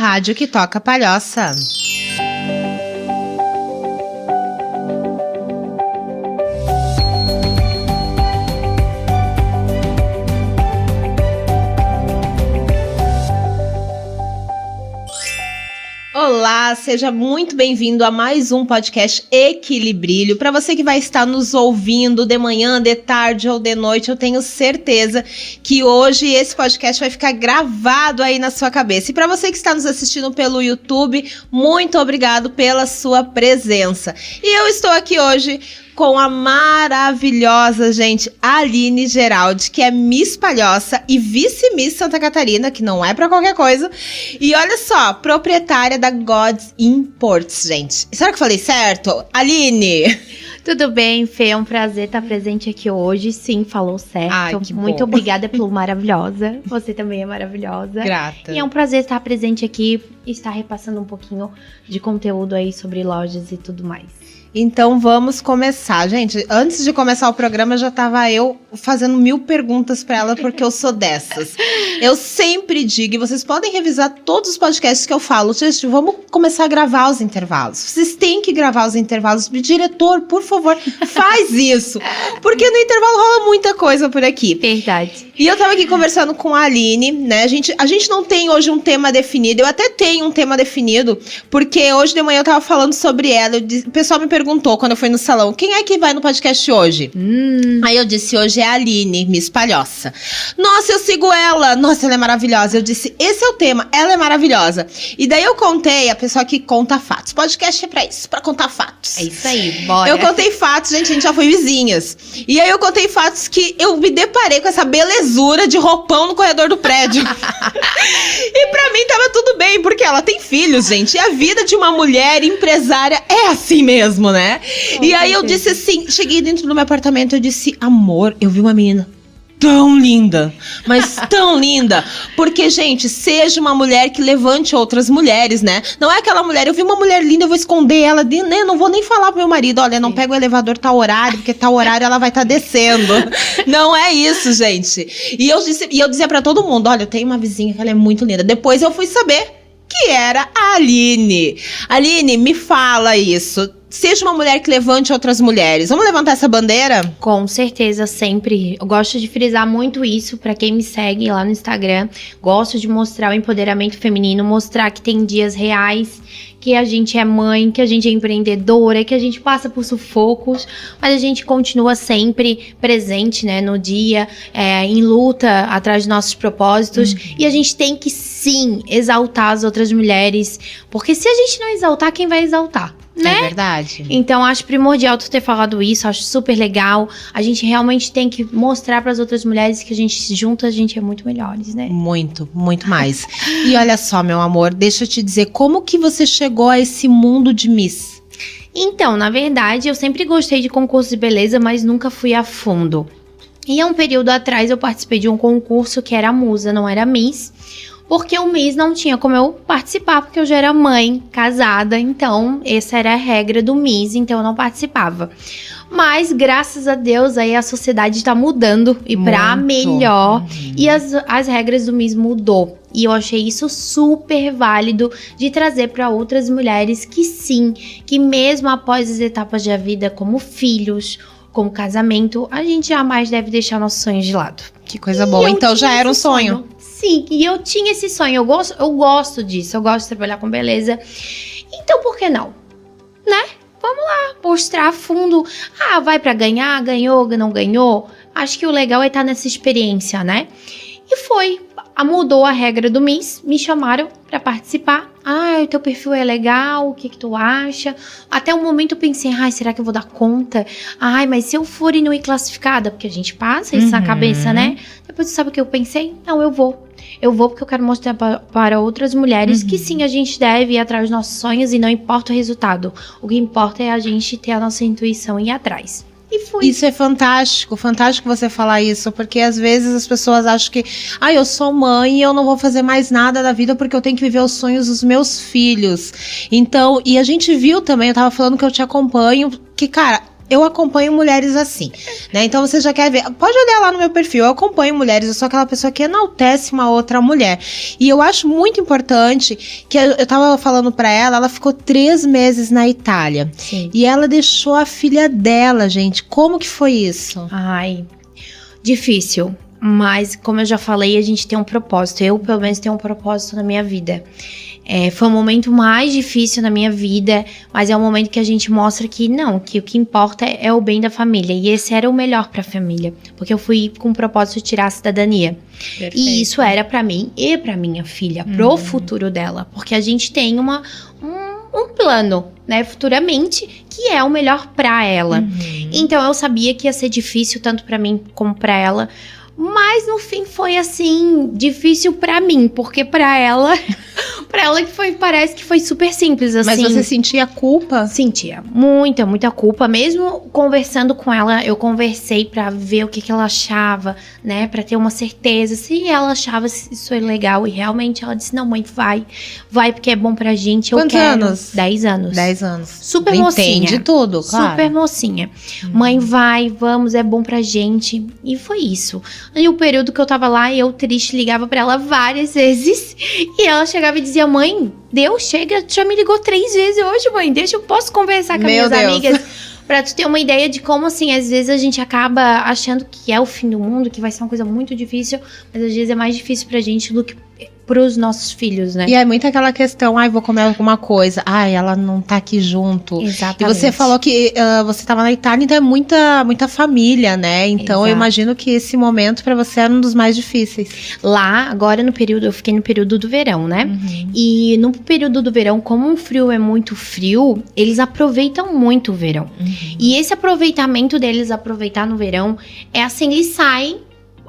rádio que toca palhoça. Olá, seja muito bem-vindo a mais um podcast Equilibrilho. Para você que vai estar nos ouvindo de manhã, de tarde ou de noite, eu tenho certeza que hoje esse podcast vai ficar gravado aí na sua cabeça. E para você que está nos assistindo pelo YouTube, muito obrigado pela sua presença. E eu estou aqui hoje com a maravilhosa, gente, Aline Geraldi, que é Miss Palhoça e vice-miss Santa Catarina, que não é pra qualquer coisa. E olha só, proprietária da Gods Imports, gente. Será que eu falei certo? Aline! Tudo bem, Fê? É um prazer estar presente aqui hoje. Sim, falou certo. Ai, que bom. Muito obrigada pelo maravilhosa. Você também é maravilhosa. Grata. E é um prazer estar presente aqui e estar repassando um pouquinho de conteúdo aí sobre lojas e tudo mais. Então vamos começar, gente. Antes de começar o programa, já tava eu fazendo 1000 perguntas pra ela, porque eu sou dessas. Eu sempre digo, e vocês podem revisar todos os podcasts que eu falo, gente, vamos começar a gravar os intervalos. Vocês têm que gravar os intervalos. Diretor, por favor, faz isso. Porque no intervalo rola muita coisa por aqui. Verdade. E eu tava aqui conversando com a Aline, né? A gente não tem hoje um tema definido. Eu até tenho um tema definido, porque hoje de manhã eu tava falando sobre ela. O pessoal me perguntou quando eu fui no salão, quem é que vai no podcast hoje? Aí eu disse, hoje é a Aline, Miss Palhoça. Nossa, eu sigo ela. Nossa, ela é maravilhosa. Eu disse, esse é o tema, ela é maravilhosa. E daí eu contei, a pessoa que conta fatos. Podcast é pra isso, pra contar fatos. É isso aí, bora. Eu contei fatos, gente, a gente já foi vizinhas. E aí eu contei fatos que eu me deparei com essa belezura de roupão no corredor do prédio. E pra mim tava tudo bem, porque ela tem filhos, gente. E a vida de uma mulher empresária é assim mesmo, né? E aí eu disse assim, cheguei dentro do meu apartamento, eu disse, amor, eu vi uma menina tão linda, mas tão linda, porque, gente, seja uma mulher que levante outras mulheres, né? Não é aquela mulher, eu vi uma mulher linda, eu vou esconder ela, né? Não vou nem falar pro meu marido, olha, não pega o elevador tal horário, porque tal horário ela vai estar descendo. Não é isso, gente. E eu dizia pra todo mundo, olha, eu tenho uma vizinha que ela é muito linda. Depois eu fui saber que era a Aline. Aline, me fala isso. Seja uma mulher que levante outras mulheres. Vamos levantar essa bandeira? Com certeza, sempre. Eu gosto de frisar muito isso pra quem me segue lá no Instagram. Gosto de mostrar o empoderamento feminino, mostrar que tem dias reais, que a gente é mãe, que a gente é empreendedora, que a gente passa por sufocos, mas a gente continua sempre presente, né, no dia, em luta, atrás de nossos propósitos. E a gente tem que, sim, exaltar as outras mulheres, porque se a gente não exaltar, quem vai exaltar? Né? É verdade. Então, acho primordial tu ter falado isso, acho super legal. A gente realmente tem que mostrar para as outras mulheres que a gente, juntas, a gente é muito melhores, né? Muito, muito mais. E olha só, meu amor, deixa eu te dizer, como que você chegou a esse mundo de Miss? Então, na verdade, eu sempre gostei de concurso de beleza, mas nunca fui a fundo. E há um período atrás eu participei de um concurso que era Musa, não era Miss. Porque o Miss não tinha como eu participar, porque eu já era mãe, casada, então essa era a regra do Miss, então eu não participava. Mas, graças a Deus, aí a sociedade tá mudando e pra melhor, e as regras do Miss mudou. E eu achei isso super válido de trazer para outras mulheres que sim, que mesmo após as etapas da vida, como filhos, como casamento, a gente jamais deve deixar nossos sonhos de lado. Que coisa boa, então já era um sonho. Sim, e eu tinha esse sonho, eu gosto disso, eu gosto de trabalhar com beleza. Então, por que não? Né? Vamos lá, mostrar a fundo. Ah, vai pra ganhar, ganhou, não ganhou? Acho que o legal é estar nessa experiência, né? E foi. Mudou a regra do Miss, me chamaram pra participar. Ah, o teu perfil é legal, o que tu acha? Até um momento eu pensei, ai, será que eu vou dar conta? Ai, mas se eu for e não ir classificada, porque a gente passa isso na cabeça, né? Depois sabe o que eu pensei? Não, eu vou. Eu vou porque eu quero mostrar para outras mulheres que sim, a gente deve ir atrás dos nossos sonhos e não importa o resultado. O que importa é a gente ter a nossa intuição e ir atrás. E fui. Isso é fantástico você falar isso, porque às vezes as pessoas acham que, eu sou mãe e eu não vou fazer mais nada da vida porque eu tenho que viver os sonhos dos meus filhos. Então, e a gente viu também, eu tava falando que eu te acompanho, que, cara, eu acompanho mulheres assim, né? Então você já quer ver, pode olhar lá no meu perfil, eu acompanho mulheres, eu sou aquela pessoa que enaltece uma outra mulher. E eu acho muito importante que eu tava falando pra ela ficou 3 meses na Itália. Sim. E ela deixou a filha dela, gente. Como que foi isso? Ai, difícil. Mas, como eu já falei, a gente tem um propósito. Eu, pelo menos, tenho um propósito na minha vida. Foi o momento mais difícil na minha vida, mas é um momento que a gente mostra que não, que o que importa é o bem da família. E esse era o melhor pra família, porque eu fui com o propósito de tirar a cidadania. Perfeito. E isso era pra mim e pra minha filha, pro futuro dela. Porque a gente tem um plano, né, futuramente, que é o melhor pra ela. Então eu sabia que ia ser difícil tanto pra mim como pra ela. Mas no fim foi assim, difícil pra mim, porque pra ela que foi, parece que foi super simples, assim. Mas você sentia culpa? Sentia muita culpa. Mesmo conversando com ela, eu conversei pra ver o que ela achava, né? Pra ter uma certeza se ela achava isso legal. E realmente ela disse, não, mãe, vai porque é bom pra gente. Quantos anos? 10 anos. 10 anos. Super mocinha. Entende tudo, claro. Super mocinha. Mãe, vamos, é bom pra gente. E foi isso. E o período que eu tava lá, eu triste, ligava pra ela várias vezes. E ela chegava e dizia, mãe, Deus, chega, já me ligou 3 vezes hoje, mãe. Eu posso conversar com as minhas amigas. Pra tu ter uma ideia de como, assim, às vezes a gente acaba achando que é o fim do mundo, que vai ser uma coisa muito difícil. Mas às vezes é mais difícil pra gente do que pros nossos filhos, né? E é muito aquela questão, vou comer alguma coisa. Ela não tá aqui junto. Exatamente. E você falou que você tava na Itália, então é muita família, né? Então Exato. eu imagino que esse momento pra você era um dos mais difíceis. Lá, agora eu fiquei no período do verão, né? E no período do verão, como o frio é muito frio, eles aproveitam muito o verão. E esse aproveitamento deles, aproveitar no verão, é assim, eles saem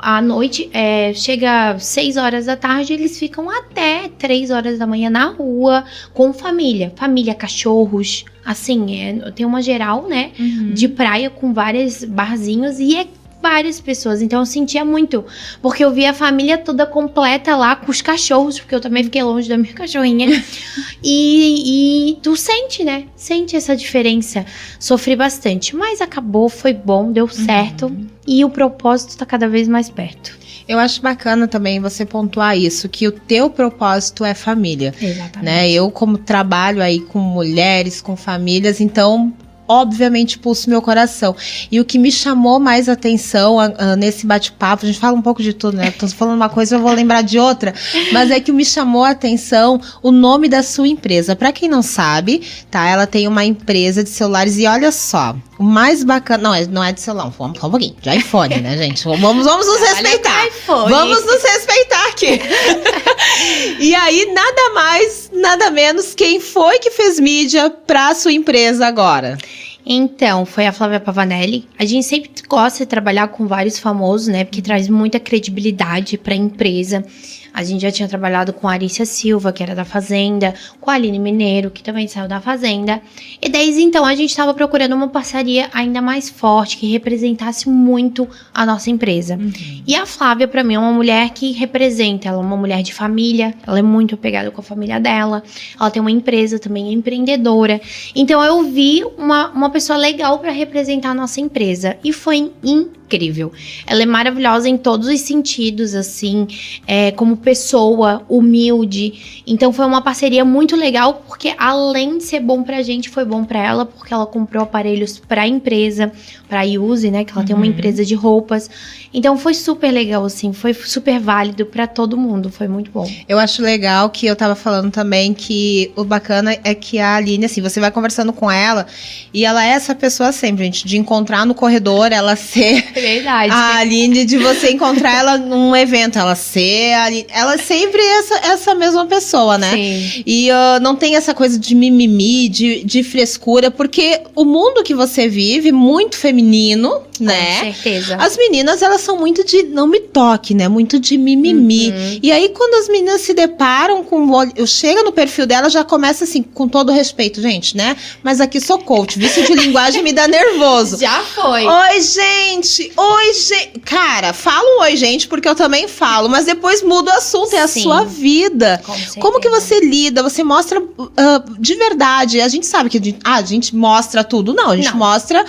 à noite, chega 6 horas da tarde, eles ficam até 3 horas da manhã na rua, com família, cachorros, assim, tem uma geral, né, de praia com vários barzinhos e várias pessoas, então eu sentia muito, porque eu via a família toda completa lá com os cachorros, porque eu também fiquei longe da minha cachorrinha, e tu sente, né, sente essa diferença. Sofri bastante, mas acabou, foi bom, deu certo, e o propósito tá cada vez mais perto. Eu acho bacana também você pontuar isso, que o teu propósito é família. Exatamente. Né? Eu, como trabalho aí com mulheres, com famílias, então obviamente pulsa o meu coração. E o que me chamou mais atenção nesse bate-papo, a gente fala um pouco de tudo, né? Tô falando uma coisa, eu vou lembrar de outra, mas é que me chamou a atenção o nome da sua empresa. Pra quem não sabe, tá? Ela tem uma empresa de celulares e olha só, o mais bacana, não é de celular, vamos só um pouquinho, de iPhone, né, gente? Vamos nos respeitar. Vamos nos respeitar aqui. E aí, nada mais, nada menos, quem foi que fez mídia pra sua empresa agora? Então, foi a Flávia Pavanelli. A gente sempre gosta de trabalhar com vários famosos, né? Porque traz muita credibilidade pra empresa. A gente já tinha trabalhado com a Arícia Silva, que era da Fazenda, com a Aline Mineiro, que também saiu da Fazenda. E desde então a gente estava procurando uma parceria ainda mais forte, que representasse muito a nossa empresa. E a Flávia, pra mim, é uma mulher que representa. Ela é uma mulher de família, ela é muito apegada com a família dela. Ela tem uma empresa também, é empreendedora. Então eu vi uma pessoa legal pra representar a nossa empresa. E foi incrível. Ela é maravilhosa em todos os sentidos, assim, como pessoa, humilde. Então foi uma parceria muito legal, porque além de ser bom pra gente, foi bom pra ela, porque ela comprou aparelhos pra empresa, pra Use, né, que ela tem uma empresa de roupas. Então foi super legal, assim, foi super válido pra todo mundo, foi muito bom. Eu acho legal que eu tava falando também que o bacana é que a Aline, assim, você vai conversando com ela e ela é essa pessoa sempre, gente, de encontrar no corredor, ela ser Verdade. a Aline, de você encontrar ela num evento, ela ser a Aline, ela é sempre essa mesma pessoa, né? Sim. E não tem essa coisa de mimimi, de frescura, porque o mundo que você vive, muito feminino, né? Com certeza. As meninas, elas são muito de não me toque, né? Muito de mimimi. E aí, quando as meninas se deparam com... Eu chego no perfil dela, já começa assim, com todo respeito, gente, né? Mas aqui sou coach. Vício de linguagem me dá nervoso. Já foi. Oi, gente! Oi, gente! Cara, fala um oi, gente, porque eu também falo. Mas depois muda o assunto, é a Sim. sua vida. Como que você lida? Você mostra de verdade. A gente sabe que a gente mostra tudo. Não, a gente mostra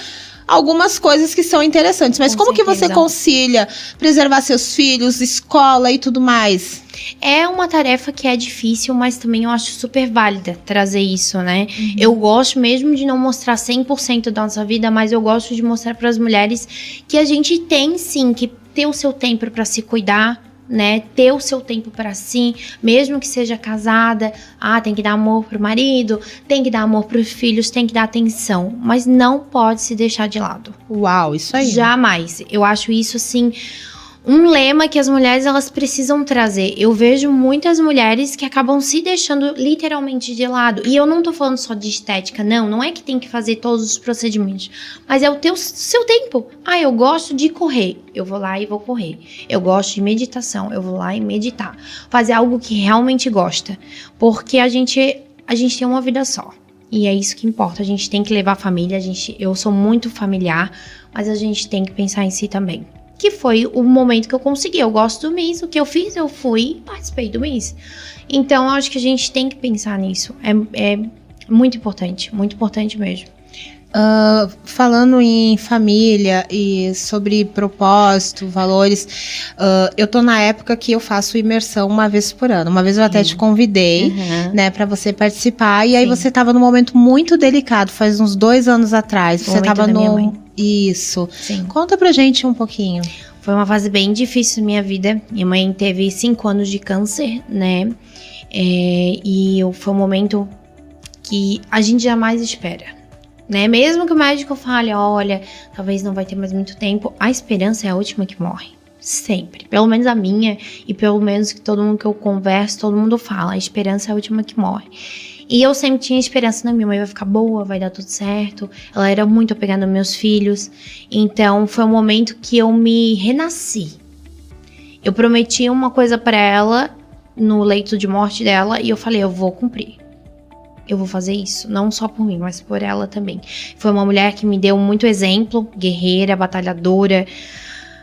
algumas coisas que são interessantes. Mas Com como que você certeza. concilia preservar seus filhos, escola e tudo mais? É uma tarefa que é difícil, mas também eu acho super válida trazer isso, né? Eu gosto mesmo de não mostrar 100% da nossa vida, mas eu gosto de mostrar para as mulheres que a gente tem sim que ter o seu tempo para se cuidar, né? Ter o seu tempo para si, mesmo que seja casada. Tem que dar amor pro marido, tem que dar amor pros filhos, tem que dar atenção, mas não pode se deixar de lado. Uau, isso aí. Jamais. Eu acho isso, assim, um lema que as mulheres, elas precisam trazer. Eu vejo muitas mulheres que acabam se deixando literalmente de lado. E eu não tô falando só de estética, não é que tem que fazer todos os procedimentos. Mas é o seu tempo. Eu gosto de correr, eu vou lá e vou correr. Eu gosto de meditação, eu vou lá e meditar. Fazer algo que realmente gosta. Porque a gente tem uma vida só. E é isso que importa. A gente tem que levar a família. Eu sou muito familiar, mas a gente tem que pensar em si também. Que foi o momento que eu consegui. Eu gosto do Miss, o que eu fiz, eu fui e participei do Miss. Então, eu acho que a gente tem que pensar nisso. É muito importante mesmo. Falando em família e sobre propósito, valores, eu tô na época que eu faço imersão uma vez por ano. Uma vez eu até te convidei, né, pra você participar. E aí você tava num momento muito delicado, faz uns 2 anos atrás. Você tava da minha mãe. Isso. Sim. Conta pra gente um pouquinho. Foi uma fase bem difícil na minha vida. Minha mãe teve 5 anos de câncer, né? E foi um momento que a gente jamais espera, né? Mesmo que o médico fale, olha, talvez não vai ter mais muito tempo, a esperança é a última que morre. Sempre. Pelo menos a minha e pelo menos que todo mundo que eu converso, todo mundo fala, a esperança é a última que morre. E eu sempre tinha esperança na minha mãe, vai ficar boa, vai dar tudo certo. Ela era muito apegada aos meus filhos. Então foi um momento que eu me renasci. Eu prometi uma coisa pra ela no leito de morte dela e eu falei, eu vou cumprir. Eu vou fazer isso, não só por mim, mas por ela também. Foi uma mulher que me deu muito exemplo, guerreira, batalhadora.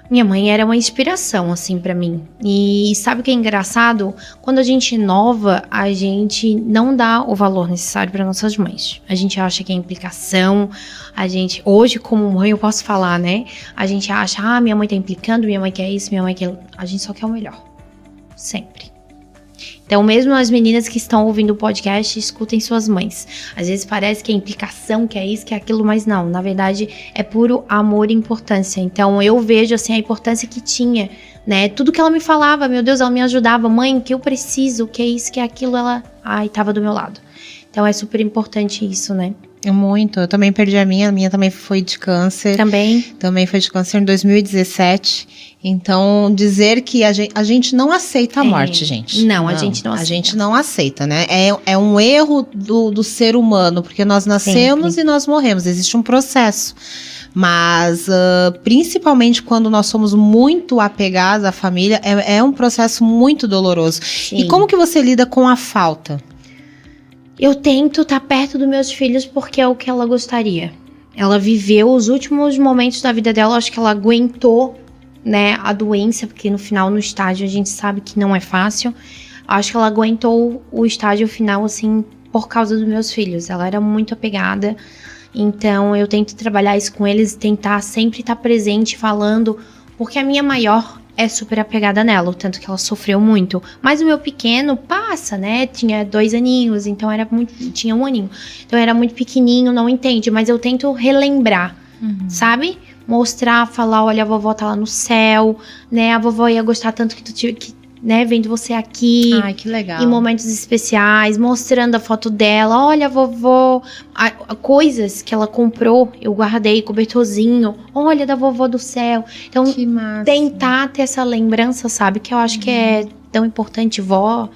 Minha mãe era uma inspiração, assim, pra mim. E sabe o que é engraçado? Quando a gente é nova, a gente não dá o valor necessário para nossas mães. A gente acha que é implicação. Hoje, como mãe, eu posso falar, né? A gente acha, minha mãe tá implicando, minha mãe quer isso, minha mãe quer... A gente só quer o melhor. Sempre. Então, mesmo as meninas que estão ouvindo o podcast, escutem suas mães. Às vezes parece que é implicação, que é isso, que é aquilo, mas não. Na verdade, é puro amor e importância. Então, eu vejo, assim, a importância que tinha, né? Tudo que ela me falava, meu Deus, ela me ajudava. Mãe, o que eu preciso, o que é isso, que é aquilo, ela... tava do meu lado. Então, é super importante isso, né? Muito. Eu também perdi a minha também foi de câncer. Também foi de câncer em 2017. Então, dizer que a gente não aceita a morte, gente. Não, a gente não aceita. A gente não aceita, né? É um erro do ser humano, porque nós nascemos e nós morremos. Existe um processo. Mas, principalmente quando nós somos muito apegados à família, é um processo muito doloroso. Sim. E como que você lida com a falta? Eu tento estar perto dos meus filhos porque é o que ela gostaria. Ela viveu os últimos momentos da vida dela, acho que ela aguentou, né, a doença, porque no final, no estágio, a gente sabe que não é fácil. Acho que ela aguentou o estágio final, assim, por causa dos meus filhos. Ela era muito apegada, então eu tento trabalhar isso com eles, tentar sempre estar presente, falando, porque a minha maior é super apegada nela, o tanto que ela sofreu muito. Mas o meu pequeno passa, né? Tinha 2 aninhos, então tinha 1 aninho. Então era muito pequenininho, não entende. Mas eu tento relembrar, sabe? Mostrar, falar, olha, a vovó tá lá no céu, né? A vovó ia gostar tanto né, vendo você aqui. Ai, que legal. Em momentos especiais, mostrando a foto dela. Olha, a vovó. Coisas que ela comprou, eu guardei, cobertorzinho. Olha, da vovó do céu. Então, que massa. Tentar ter essa lembrança, sabe? Que eu acho que é tão importante, vó.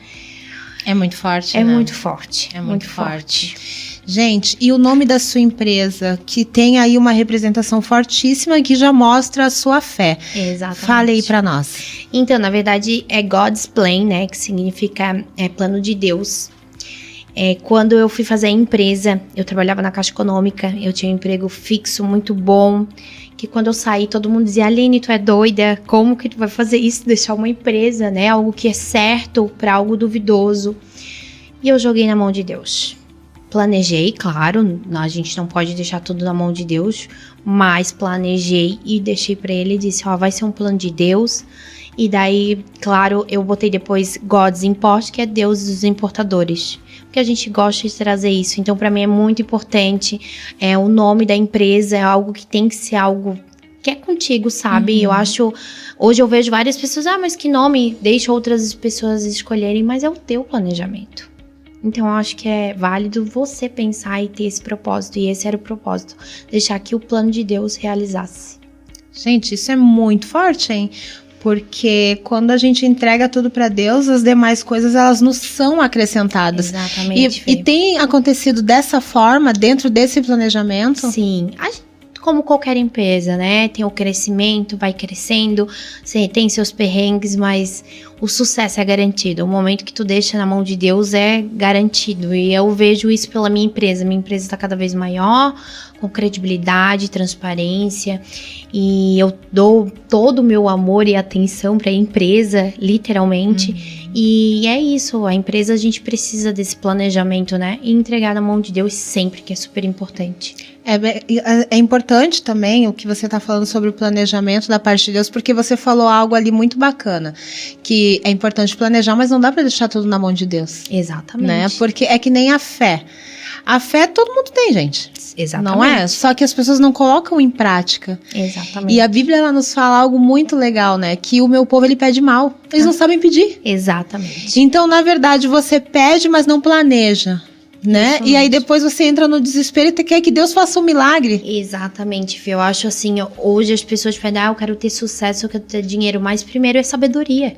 É muito forte, É né? muito forte. É muito forte. Gente, e o nome da sua empresa, que tem aí uma representação fortíssima que já mostra a sua fé. Exatamente. Fale aí pra nós. Então, na verdade, é God's Plan, né? Que significa plano de Deus. Quando eu fui fazer a empresa, eu trabalhava na Caixa Econômica, eu tinha um emprego fixo muito bom, que quando eu saí, todo mundo dizia, Aline, tu é doida, como que tu vai fazer isso, deixar uma empresa, né? Algo que é certo pra algo duvidoso. E eu joguei na mão de Deus. Planejei, claro, a gente não pode deixar tudo na mão de Deus, mas planejei e deixei pra ele e disse, vai ser um plano de Deus. E daí, claro, eu botei depois God's Import, que é Deus dos importadores. Porque a gente gosta de trazer isso. Então, pra mim é muito importante. O nome da empresa é algo que tem que ser algo que é contigo, sabe? Eu acho... Hoje eu vejo várias pessoas, mas que nome? Deixa outras pessoas escolherem, mas é o teu planejamento. Então, eu acho que é válido você pensar e ter esse propósito. E esse era o propósito. Deixar que o plano de Deus realizasse. Gente, isso é muito forte, hein? Porque quando a gente entrega tudo pra Deus, as demais coisas, elas nos são acrescentadas. Exatamente. E tem acontecido dessa forma, dentro desse planejamento? Sim. Como qualquer empresa, né? Tem o crescimento, vai crescendo, tem seus perrengues, mas o sucesso é garantido. O momento que tu deixa na mão de Deus é garantido. E eu vejo isso pela minha empresa. Minha empresa está cada vez maior, com credibilidade, transparência. E eu dou todo o meu amor e atenção para a empresa, literalmente. E é isso, a empresa a gente precisa desse planejamento, né? E entregar na mão de Deus sempre, que é super importante. É importante também o que você está falando sobre o planejamento da parte de Deus, porque você falou algo ali muito bacana, que é importante planejar, mas não dá para deixar tudo na mão de Deus. Exatamente. Né? Porque é que nem a fé. A fé todo mundo tem, gente. Exatamente. Não é? Só que as pessoas não colocam em prática. Exatamente. E a Bíblia, ela nos fala algo muito legal, né? Que o meu povo, ele pede mal. Eles não sabem pedir. Exatamente. Então, na verdade, você pede, mas não planeja. Né? Exatamente. E aí depois você entra no desespero e quer que Deus faça um milagre. Exatamente, Fê. Eu acho assim, hoje as pessoas pedem, eu quero ter sucesso, eu quero ter dinheiro, mas primeiro é sabedoria.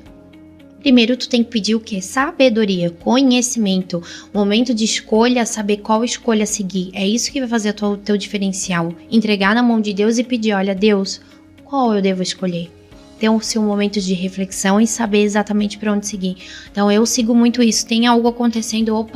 Primeiro tu tem que pedir o quê? Sabedoria, conhecimento, momento de escolha, saber qual escolha seguir. É isso que vai fazer o teu diferencial. Entregar na mão de Deus e pedir, olha, Deus, qual eu devo escolher? Ter o seu momento de reflexão e saber exatamente para onde seguir. Então eu sigo muito isso. Tem algo acontecendo,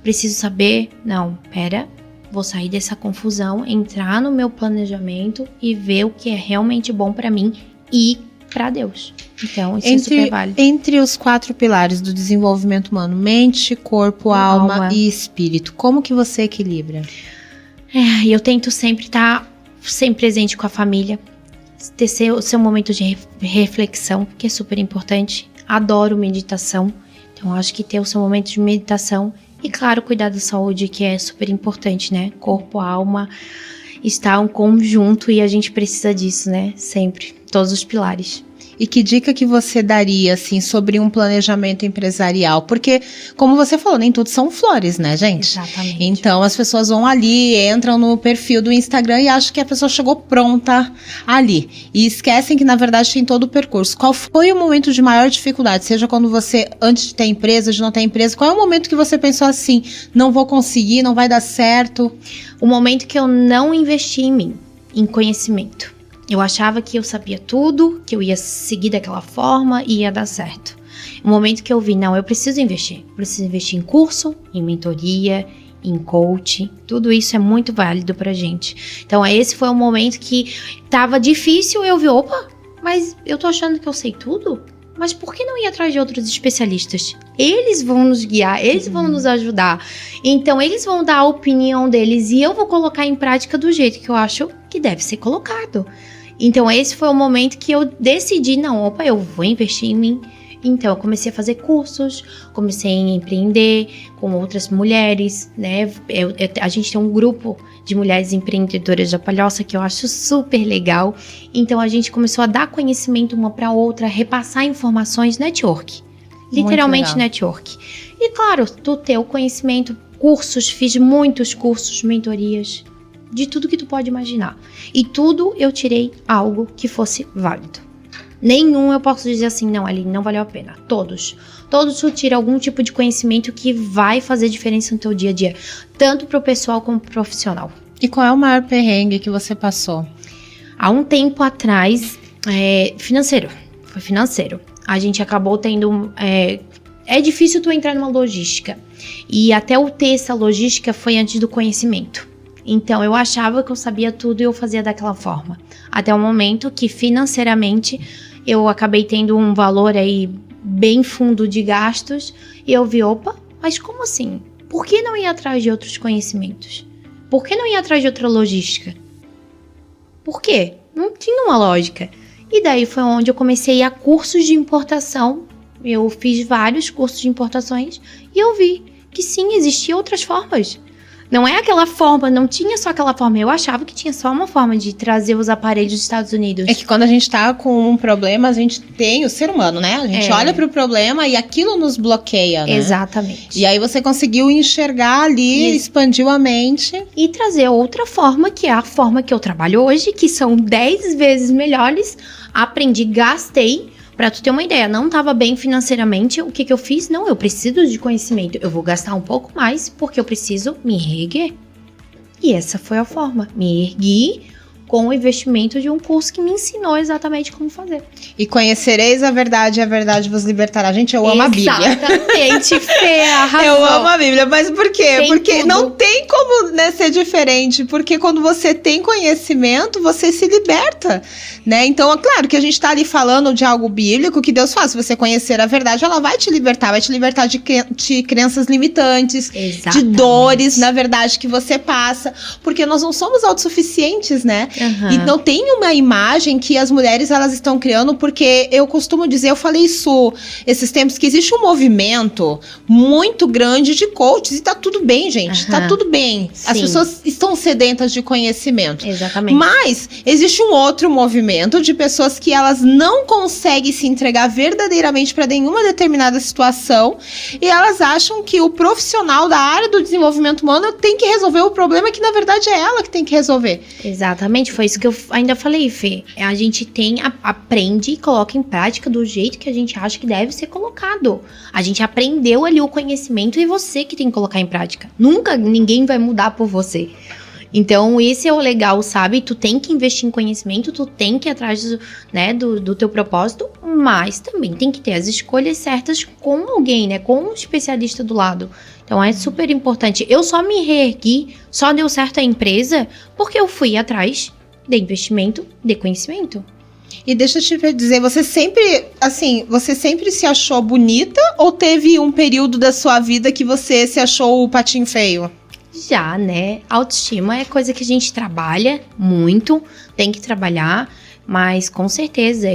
preciso saber, não, pera, vou sair dessa confusão, entrar no meu planejamento e ver o que é realmente bom pra mim e pra Deus. Então, isso é super válido. Entre os 4 pilares do desenvolvimento humano, mente, corpo, alma e espírito, como que você equilibra? Eu tento sempre estar sempre presente com a família, ter seu momento de reflexão, que é super importante. Adoro meditação, então acho que ter o seu momento de meditação. E claro, cuidar da saúde, que é super importante, né? Corpo, alma, está um conjunto e a gente precisa disso, né? Sempre, todos os pilares. E que dica que você daria, assim, sobre um planejamento empresarial? Porque, como você falou, nem tudo são flores, né, gente? Exatamente. Então, as pessoas vão ali, entram no perfil do Instagram e acham que a pessoa chegou pronta ali. E esquecem que, na verdade, tem todo o percurso. Qual foi o momento de maior dificuldade? Seja quando você, antes de ter empresa, de não ter empresa, qual é o momento que você pensou assim, não vou conseguir, não vai dar certo? O momento que eu não investi em mim, em conhecimento. Eu achava que eu sabia tudo, que eu ia seguir daquela forma e ia dar certo. O momento que eu vi, não, eu preciso investir. Preciso investir em curso, em mentoria, em coaching. Tudo isso é muito válido pra gente. Então, esse foi um momento que tava difícil. Eu vi, mas eu tô achando que eu sei tudo? Mas por que não ir atrás de outros especialistas? Eles vão nos guiar, eles vão nos ajudar. Então, eles vão dar a opinião deles e eu vou colocar em prática do jeito que eu acho que deve ser colocado. Então, esse foi o momento que eu decidi, não, eu vou investir em mim. Então, eu comecei a fazer cursos, comecei a empreender com outras mulheres, né? A gente tem um grupo de mulheres empreendedoras da Palhoça que eu acho super legal. Então, a gente começou a dar conhecimento uma para outra, repassar informações, network. Literalmente network. E, claro, tu ter o conhecimento, cursos, fiz muitos cursos, mentorias, de tudo que tu pode imaginar. E tudo eu tirei algo que fosse válido. Nenhum eu posso dizer assim, não, ali não valeu a pena. Todos tu tira algum tipo de conhecimento que vai fazer diferença no teu dia a dia, tanto pro pessoal como pro profissional. E qual é o maior perrengue que você passou? Há um tempo atrás, foi financeiro. A gente acabou tendo... É difícil tu entrar numa logística. E até eu ter essa logística foi antes do conhecimento. Então, eu achava que eu sabia tudo e eu fazia daquela forma. Até o momento que, financeiramente, eu acabei tendo um valor aí bem fundo de gastos. E eu vi, mas como assim? Por que não ir atrás de outros conhecimentos? Por que não ir atrás de outra logística? Por quê? Não tinha uma lógica. E daí foi onde eu comecei a ir a cursos de importação. Eu fiz vários cursos de importações e eu vi que sim, existiam outras formas. Não é aquela forma, não tinha só aquela forma. Eu achava que tinha só uma forma de trazer os aparelhos dos Estados Unidos. É que quando a gente tá com um problema, a gente tem o ser humano, né? A gente olha pro problema e aquilo nos bloqueia, né? Exatamente. E aí você conseguiu enxergar ali, expandiu a mente. E trazer outra forma, que é a forma que eu trabalho hoje, que são 10 vezes melhores. Aprendi, gastei. Pra tu ter uma ideia, não tava bem financeiramente, o que eu fiz? Não, eu preciso de conhecimento. Eu vou gastar um pouco mais, porque eu preciso me reerguer. E essa foi a forma. Me ergui com o investimento de um curso que me ensinou exatamente como fazer. E conhecereis a verdade vos libertará. Gente, eu amo a Bíblia. Exatamente, Fê, arrasou. Eu amo a Bíblia, mas por quê? Tem Porque tudo. não tem como, né, ser diferente, porque quando você tem conhecimento, você se liberta, né? Então, é claro que a gente tá ali falando de algo bíblico, que Deus faz, se você conhecer a verdade, ela vai te libertar de crenças limitantes, Exatamente. de dores, na verdade, que você passa, porque nós não somos autossuficientes, né? Uhum. Então tem uma imagem que as mulheres elas estão criando, porque eu costumo dizer, eu falei isso esses tempos, que existe um movimento muito grande de coaches, e tá tudo bem, gente, tá tudo bem. As Sim. pessoas estão sedentas de conhecimento. Exatamente. Mas existe um outro movimento de pessoas que elas não conseguem se entregar verdadeiramente para nenhuma determinada situação, e elas acham que o profissional da área do desenvolvimento humano tem que resolver o problema, que na verdade é ela que tem que resolver. Exatamente, foi isso que eu ainda falei, Fê. A gente aprende e coloca em prática do jeito que a gente acha que deve ser colocado. A gente aprendeu ali o conhecimento e você que tem que colocar em prática. Nunca ninguém vai mudar por você. Então, esse é o legal, sabe? Tu tem que investir em conhecimento, tu tem que ir atrás do teu propósito, mas também tem que ter as escolhas certas com alguém, né? Com um especialista do lado. Então, é super importante. Eu só me reergui, só deu certo a empresa, porque eu fui atrás de investimento, de conhecimento. E deixa eu te dizer, você sempre se achou bonita, ou teve um período da sua vida que você se achou o patinho feio? Já, né? Autoestima é coisa que a gente trabalha muito, tem que trabalhar, mas com certeza,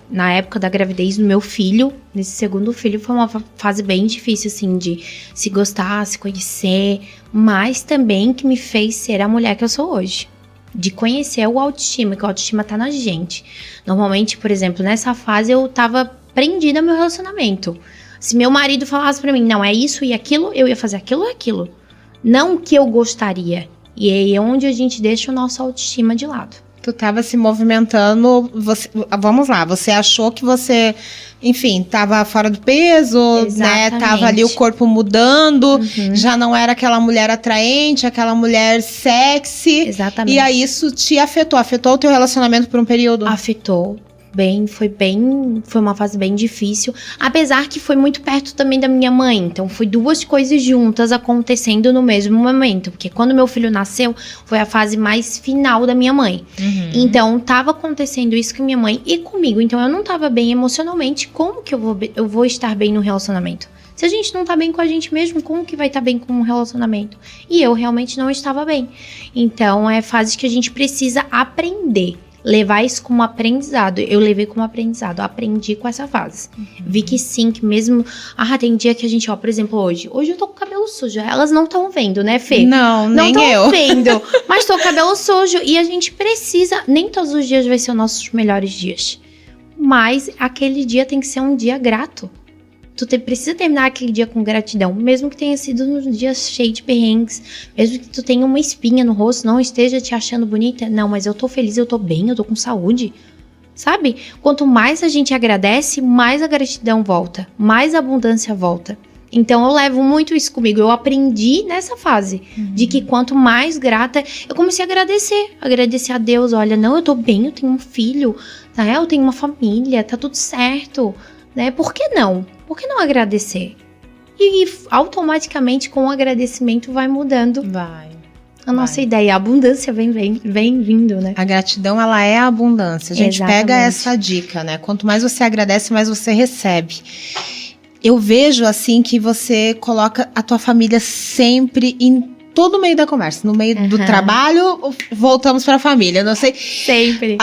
na época da gravidez do meu filho, nesse segundo filho, foi uma fase bem difícil, assim, de se gostar, se conhecer, mas também que me fez ser a mulher que eu sou hoje. De conhecer o autoestima, que o autoestima tá na gente. Normalmente, por exemplo, nessa fase eu tava prendida ao meu relacionamento. Se meu marido falasse pra mim, não, é isso e aquilo, eu ia fazer aquilo e aquilo. Não o que eu gostaria. E aí é onde a gente deixa o nosso autoestima de lado. Tu tava se movimentando, vamos lá, você achou que você, enfim, tava fora do peso, Exatamente. né? Tava ali o corpo mudando, Uhum. já não era aquela mulher atraente, aquela mulher sexy. Exatamente. E aí isso te afetou o teu relacionamento por um período? Afetou. Foi uma fase bem difícil, apesar que foi muito perto também da minha mãe, então foi duas coisas juntas acontecendo no mesmo momento, porque quando meu filho nasceu, foi a fase mais final da minha mãe, então tava acontecendo isso com minha mãe e comigo, então eu não tava bem emocionalmente, como que eu vou estar bem no relacionamento? Se a gente não tá bem com a gente mesmo, como que vai estar bem com um relacionamento? E eu realmente não estava bem, então é fases que a gente precisa aprender. Levar isso como aprendizado. Eu levei como aprendizado. Aprendi com essa fase. Vi que sim, que mesmo... tem dia que a gente, por exemplo, hoje eu tô com o cabelo sujo. Elas não estão vendo, né, Fê? Não, nem eu. Não estão vendo. Mas tô com o cabelo sujo. E a gente precisa... Nem todos os dias vai ser os nossos melhores dias. Mas aquele dia tem que ser um dia grato. Tu precisa terminar aquele dia com gratidão, mesmo que tenha sido um dia cheio de perrengues, mesmo que tu tenha uma espinha no rosto, não esteja te achando bonita, não, mas eu tô feliz, eu tô bem, eu tô com saúde, sabe? Quanto mais a gente agradece, mais a gratidão volta, mais a abundância volta. Então eu levo muito isso comigo, eu aprendi nessa fase, de que quanto mais grata, eu comecei a agradecer a Deus, olha, não, eu tô bem, eu tenho um filho, tá? Eu tenho uma família, tá tudo certo, né? Por que não? Por que não agradecer? E automaticamente com o agradecimento vai mudando a nossa ideia. A abundância vem vindo, né? A gratidão, ela é a abundância. A gente Exatamente. pega essa dica, né? Quanto mais você agradece, mais você recebe. eu vejo assim que você coloca a tua família sempre em todo o meio da conversa. No meio do trabalho, voltamos pra família. Não sei. Sempre.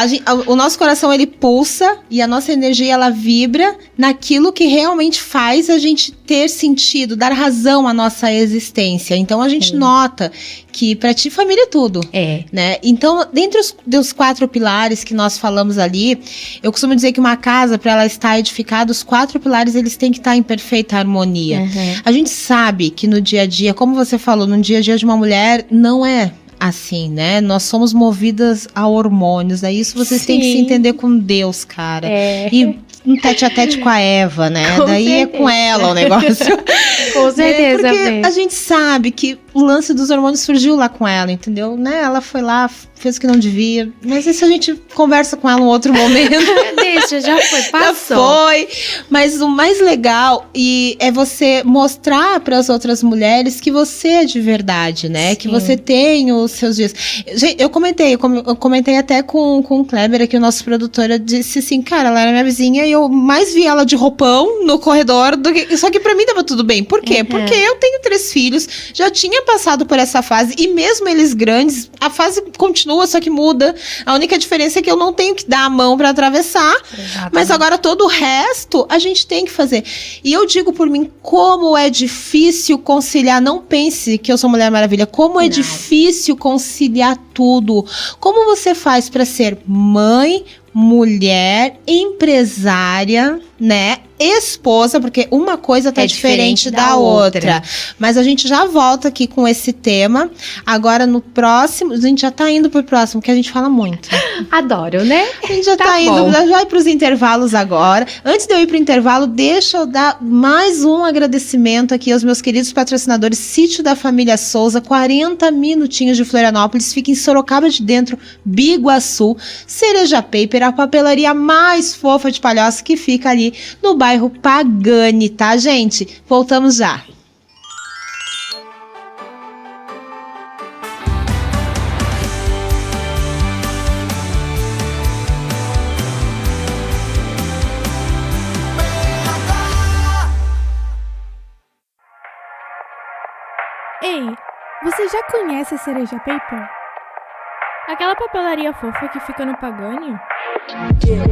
O nosso coração, ele pulsa e a nossa energia, ela vibra naquilo que realmente faz a gente ter sentido, dar razão à nossa existência. Então, a gente nota que pra ti, família é tudo. Né? Então, dentre dos 4 pilares que nós falamos ali, eu costumo dizer que uma casa, pra ela estar edificada, os 4 pilares, eles têm que estar em perfeita harmonia. A gente sabe que no dia a dia, como você falou, no dia a dia de uma mulher, não é assim, né? Nós somos movidas a hormônios, é isso vocês têm que se entender com Deus, cara. E um tete a tete com a Eva, né? Daí certeza. É com ela o negócio. Com certeza. Porque a gente sabe que o lance dos hormônios surgiu lá com ela, entendeu? Né? Ela foi lá, fez o que não devia. Mas isso a gente conversa com ela em outro momento. Deixa, já foi, passou. Já foi. Mas o mais legal é você mostrar para as outras mulheres que você é de verdade, né? Sim. Que você tem os seus dias. Gente, eu comentei até com o Kleber aqui, o nosso produtor, eu disse assim, cara, ela era minha vizinha e eu mais vi ela de roupão no corredor do que... Só que pra mim tava tudo bem. Por quê? Porque eu tenho 3 filhos, já tinha passado por essa fase e mesmo eles grandes, a fase continua, só que muda. A única diferença é que eu não tenho que dar a mão pra atravessar, mas agora todo o resto a gente tem que fazer. E eu digo por mim, como é difícil conciliar, não pense que eu sou Mulher Maravilha, como é difícil conciliar tudo. Como você faz pra ser mãe, mulher, empresária, né? Esposa, porque uma coisa tá diferente da outra. Mas a gente já volta aqui com esse tema. Agora no próximo, a gente já tá indo pro próximo, que a gente fala muito. Adoro, né? A gente já tá indo, já vai pros intervalos agora. Antes de eu ir pro intervalo, deixa eu dar mais um agradecimento aqui aos meus queridos patrocinadores. Sítio da Família Souza, 40 minutinhos de Florianópolis, fica em Sorocaba de Dentro, Biguaçu. Cereja Paper, a papelaria mais fofa de Palhoça, que fica ali no bairro Pagani, tá, gente? Voltamos já. Ei, você já conhece a Cereja Paper? Aquela papelaria fofa que fica no Pagani?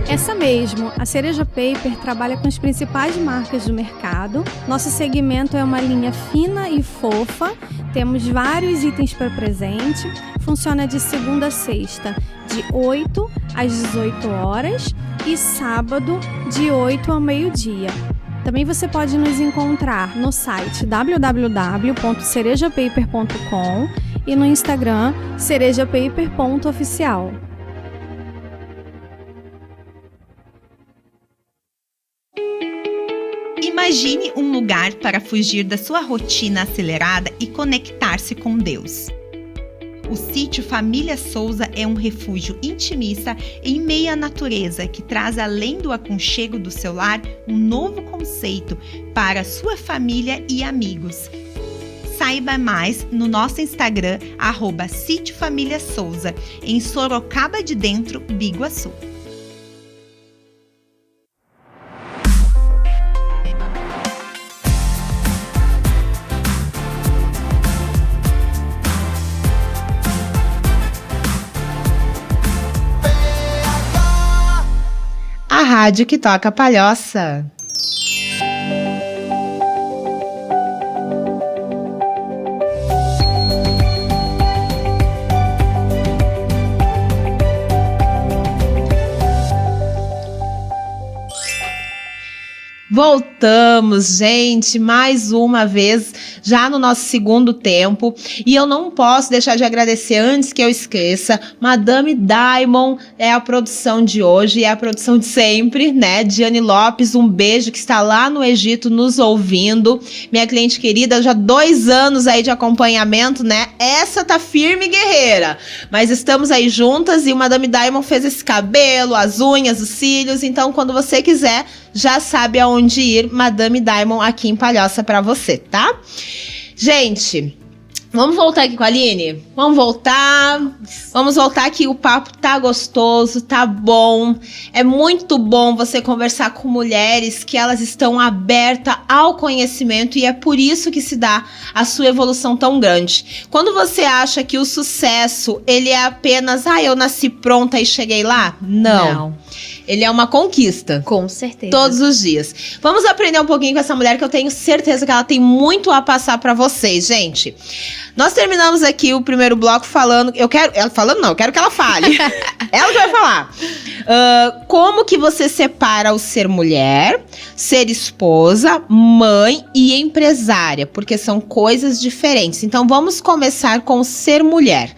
Essa mesmo, a Cereja Paper trabalha com as principais marcas do mercado. Nosso segmento é uma linha fina e fofa, temos vários itens para presente, funciona de segunda a sexta, de 8 às 18 horas e sábado, de 8 ao meio-dia. Também você pode nos encontrar no site www.cerejapaper.com e no Instagram cerejapaper.oficial. Imagine um lugar para fugir da sua rotina acelerada e conectar-se com Deus. O sítio Família Souza é um refúgio intimista em meio à natureza que traz, além do aconchego do seu lar, um novo conceito para sua família e amigos. Saiba mais no nosso Instagram, @Sítio Família Souza, em Sorocaba de Dentro, Biguaçu. A rádio que toca Palhoça. Voltamos, gente, mais uma vez, já no nosso segundo tempo. E eu não posso deixar de agradecer, antes que eu esqueça, Madame Diamond é a produção de hoje, é a produção de sempre, né? Diane Lopes, um beijo, que está lá no Egito nos ouvindo. Minha cliente querida, já 2 anos aí de acompanhamento, né? Essa tá firme e guerreira. Mas estamos aí juntas e o Madame Diamond fez esse cabelo, as unhas, os cílios. Então, quando você quiser, já sabe aonde ir, Madame Diamond aqui em Palhoça pra você, tá? Gente, Vamos voltar aqui com a Aline? Vamos voltar que o papo tá gostoso, tá bom. É muito bom você conversar com mulheres que elas estão abertas ao conhecimento e é por isso que se dá a sua evolução tão grande. Quando você acha que o sucesso, ele é apenas, eu nasci pronta e cheguei lá? Não. Ele é uma conquista. Com certeza. Todos os dias. Vamos aprender um pouquinho com essa mulher que eu tenho certeza que ela tem muito a passar pra vocês, gente. Nós terminamos aqui o primeiro bloco falando... eu quero que ela fale. Ela que vai falar. Como que você separa o ser mulher, ser esposa, mãe e empresária? Porque são coisas diferentes. Então, vamos começar com ser mulher.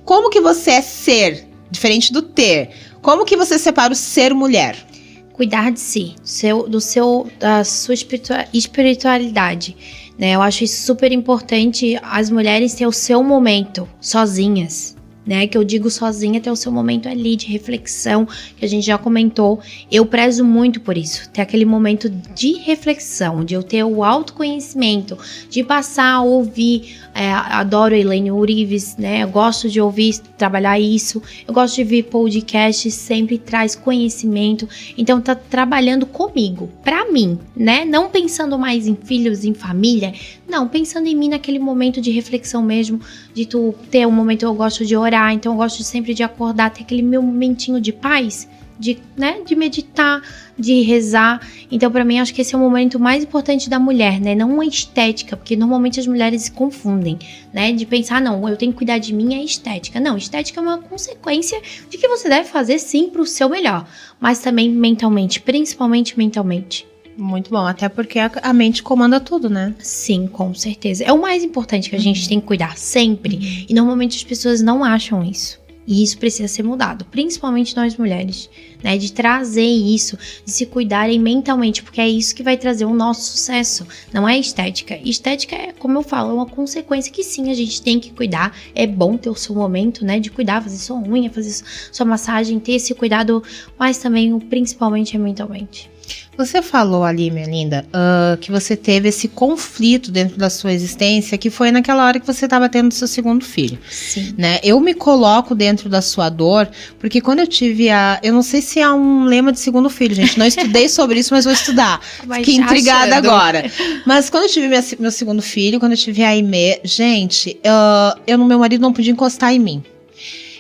Como que você é ser, diferente do ter? Como que você separa o ser mulher? Cuidar de si, da sua espiritualidade, né? Eu acho isso super importante, as mulheres terem o seu momento, sozinhas, né? Que eu digo sozinha, ter o seu momento ali de reflexão, que a gente já comentou. Eu prezo muito por isso, ter aquele momento de reflexão, de eu ter o autoconhecimento, de passar a ouvir. Adoro a Elaine Urives, né? Eu gosto de ouvir, trabalhar isso. Eu gosto de ver podcast, sempre traz conhecimento. Então tá trabalhando comigo, pra mim, né? Não pensando mais em filhos, em família. Não, pensando em mim naquele momento de reflexão mesmo, de tu ter um momento, eu gosto de orar, então eu gosto sempre de acordar, ter aquele meu momentinho de paz, de meditar, de rezar. Então, pra mim, acho que esse é o momento mais importante da mulher, né? Não a estética, porque normalmente as mulheres se confundem, né? De pensar, não, eu tenho que cuidar de mim, é estética. Não, estética é uma consequência de que você deve fazer, sim, pro seu melhor. Mas também mentalmente, principalmente mentalmente. Muito bom, até porque a mente comanda tudo, né? Sim, com certeza. É o mais importante que a gente tem que cuidar sempre. E normalmente as pessoas não acham isso. E isso precisa ser mudado, principalmente nós mulheres, né? De trazer isso, de se cuidarem mentalmente, porque é isso que vai trazer o nosso sucesso, não é estética. Estética é, como eu falo, é uma consequência que sim, a gente tem que cuidar. É bom ter o seu momento, né? De cuidar, fazer sua unha, fazer sua massagem, ter esse cuidado, mas também, principalmente, é mentalmente. Você falou ali, minha linda, que você teve esse conflito dentro da sua existência, que foi naquela hora que você estava tendo seu segundo filho. Sim. Né? Eu me coloco dentro da sua dor, porque quando eu tive eu não sei se há um lema de segundo filho, gente. Não estudei sobre isso, mas vou estudar. Fiquei intrigada agora. Mas quando eu tive meu segundo filho, quando eu tive a Aimee, gente, meu marido não podia encostar em mim.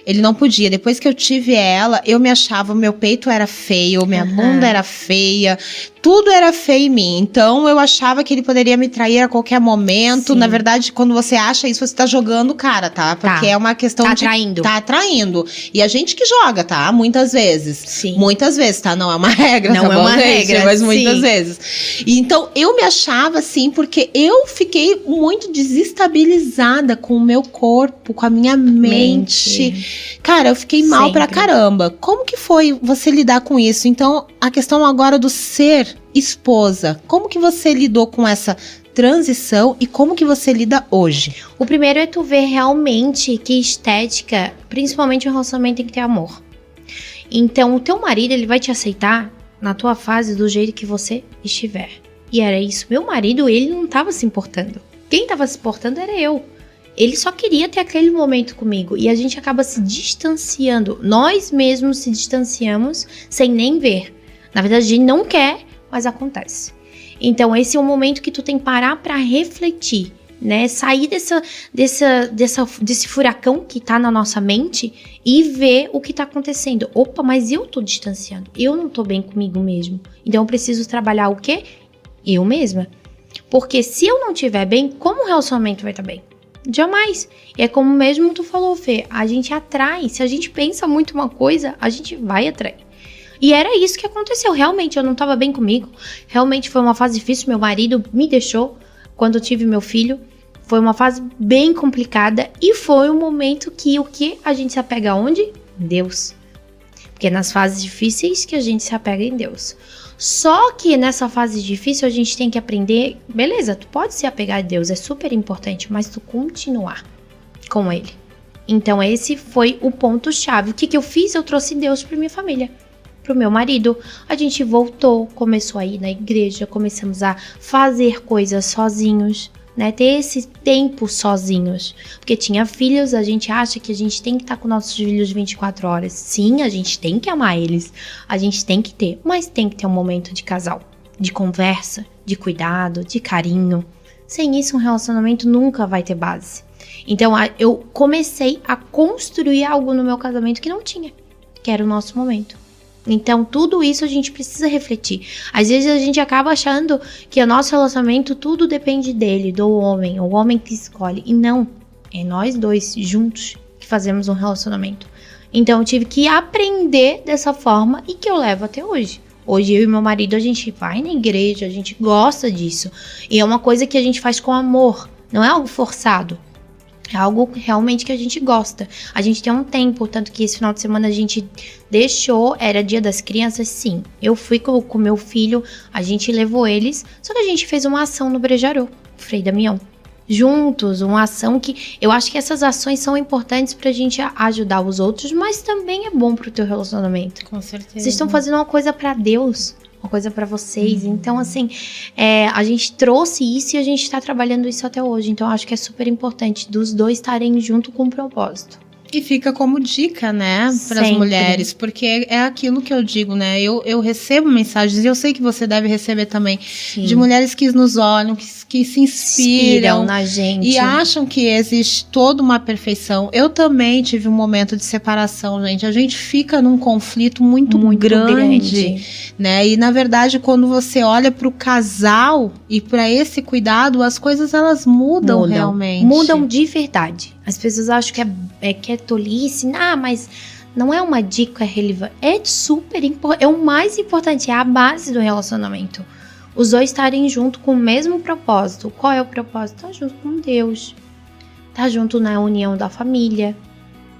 Ele não podia. Depois que eu tive ela, eu me achava, meu peito era feio, minha bunda era feia, tudo era feio em mim. Então, eu achava que ele poderia me trair a qualquer momento. Sim. Na verdade, quando você acha isso, você tá jogando cara, tá? Porque é uma questão de... Tá atraindo. E a gente que joga, tá? Muitas vezes. Sim. Muitas vezes, tá? Não é uma regra, não tá é bom, uma regra, mas muitas vezes. E, então, eu me achava assim, porque eu fiquei muito desestabilizada com o meu corpo, com a minha mente. Cara, eu fiquei mal pra caramba. Como que foi você lidar com isso? Então, a questão agora do ser esposa, como que você lidou com essa transição e como que você lida hoje? O primeiro é tu ver realmente que estética, principalmente o relacionamento, tem que ter amor. Então, o teu marido, ele vai te aceitar na tua fase do jeito que você estiver. E era isso. Meu marido, ele não tava se importando. Quem tava se importando era eu. Ele só queria ter aquele momento comigo. E a gente acaba se distanciando. Nós mesmos se distanciamos sem nem ver. Na verdade, a gente não quer, mas acontece. Então, esse é o momento que tu tem que parar pra refletir, né? Sair desse furacão que tá na nossa mente e ver o que tá acontecendo. Opa, mas eu tô distanciando. Eu não tô bem comigo mesmo. Então, eu preciso trabalhar o quê? Eu mesma. Porque se eu não estiver bem, como o relacionamento vai estar bem? Jamais. É como mesmo tu falou, Fê, a gente atrai. Se a gente pensa muito uma coisa, a gente vai atrair. E era isso que aconteceu. Realmente, eu não tava bem comigo. Realmente foi uma fase difícil. Meu marido me deixou quando eu tive meu filho. Foi uma fase bem complicada. E foi um momento que a gente se apega aonde? Deus. Porque é nas fases difíceis que a gente se apega em Deus. Só que nessa fase difícil a gente tem que aprender, beleza, tu pode se apegar a Deus, é super importante, mas tu continuar com Ele. Então esse foi o ponto-chave. O que eu fiz? Eu trouxe Deus para minha família, pro meu marido. A gente voltou, começou a ir na igreja, começamos a fazer coisas sozinhos, né? Ter esse tempo sozinhos. Porque tinha filhos, a gente acha que a gente tem que estar com nossos filhos 24 horas. Sim, a gente tem que amar eles, a gente tem que ter, mas tem que ter um momento de casal, de conversa, de cuidado, de carinho. Sem isso, um relacionamento nunca vai ter base. Então, eu comecei a construir algo no meu casamento que não tinha, que era o nosso momento. Então, tudo isso a gente precisa refletir. Às vezes a gente acaba achando que o nosso relacionamento, tudo depende dele, do homem, o homem que escolhe. E não, é nós dois juntos que fazemos um relacionamento. Então, eu tive que aprender dessa forma e que eu levo até hoje. Hoje, eu e meu marido, a gente vai na igreja, a gente gosta disso. E é uma coisa que a gente faz com amor, não é algo forçado. É algo realmente que a gente gosta. A gente tem um tempo, tanto que esse final de semana a gente deixou, era dia das crianças, sim. Eu fui com meu filho, a gente levou eles, só que a gente fez uma ação no Brejaru, Frei Damião. Juntos, uma ação que eu acho que essas ações são importantes pra gente ajudar os outros, mas também é bom pro teu relacionamento. Com certeza. Vocês estão fazendo uma coisa pra Deus, uma coisa pra vocês. Então, assim, a gente trouxe isso e a gente tá trabalhando isso até hoje. Então, eu acho que é super importante dos dois estarem junto com um propósito. E fica como dica, né, para as Sempre. mulheres, porque é aquilo que eu digo, né, eu recebo mensagens, e eu sei que você deve receber também, de mulheres que nos olham, que se inspiram na gente. e acham que existe toda uma perfeição. Eu também tive um momento de separação, gente, a gente fica num conflito muito grande, né, e na verdade quando você olha para o casal e para esse cuidado, as coisas elas mudam realmente. Mudam de verdade. As pessoas acham que é tolice. Mas não é uma dica relevante. É super importante. É o mais importante. É a base do relacionamento. Os dois estarem junto com o mesmo propósito. Qual é o propósito? Estar junto com Deus. Estar junto na união da família.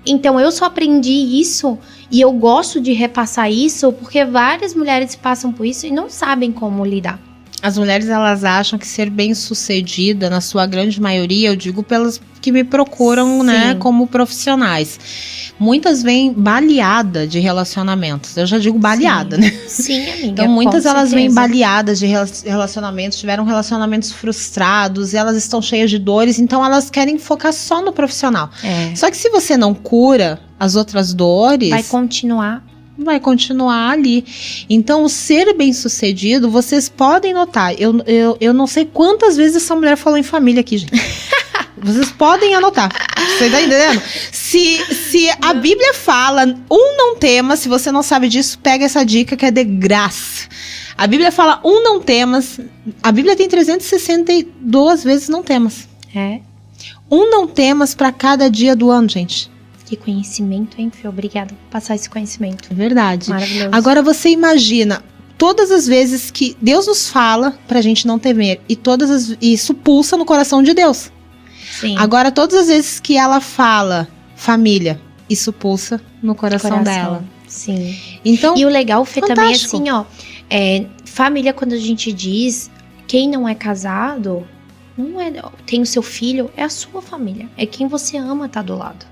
Então eu só aprendi isso e eu gosto de repassar isso porque várias mulheres passam por isso e não sabem como lidar. As mulheres, elas acham que ser bem-sucedida, na sua grande maioria, eu digo pelas que me procuram, né, como profissionais. Muitas vêm baleadas de relacionamentos. Eu já digo baleada, né? Sim, amiga. Então, muitas elas vêm baleadas de relacionamentos, tiveram relacionamentos frustrados, e elas estão cheias de dores, então elas querem focar só no profissional. Só que se você não cura as outras dores... vai continuar ali. Então, o ser bem-sucedido, vocês podem notar. Eu não sei quantas vezes essa mulher falou em família aqui, gente. Vocês podem anotar. Você tá entendendo? Se a Bíblia fala, não temas, se você não sabe disso, pega essa dica que é de graça. A Bíblia fala, não temas. A Bíblia tem 362 vezes não temas. Não temas para cada dia do ano, gente. Que conhecimento, hein, Fê? Obrigada por passar esse conhecimento. Verdade. Maravilhoso. Agora você imagina, todas as vezes que Deus nos fala pra gente não temer, e isso pulsa no coração de Deus. Sim. Agora, todas as vezes que ela fala família, isso pulsa no coração dela. Sim. Então, e o legal, Fê, também é fantástico. assim, ó. Família, quando a gente diz, quem não é casado, tem o seu filho, é a sua família. É quem você ama tá do lado.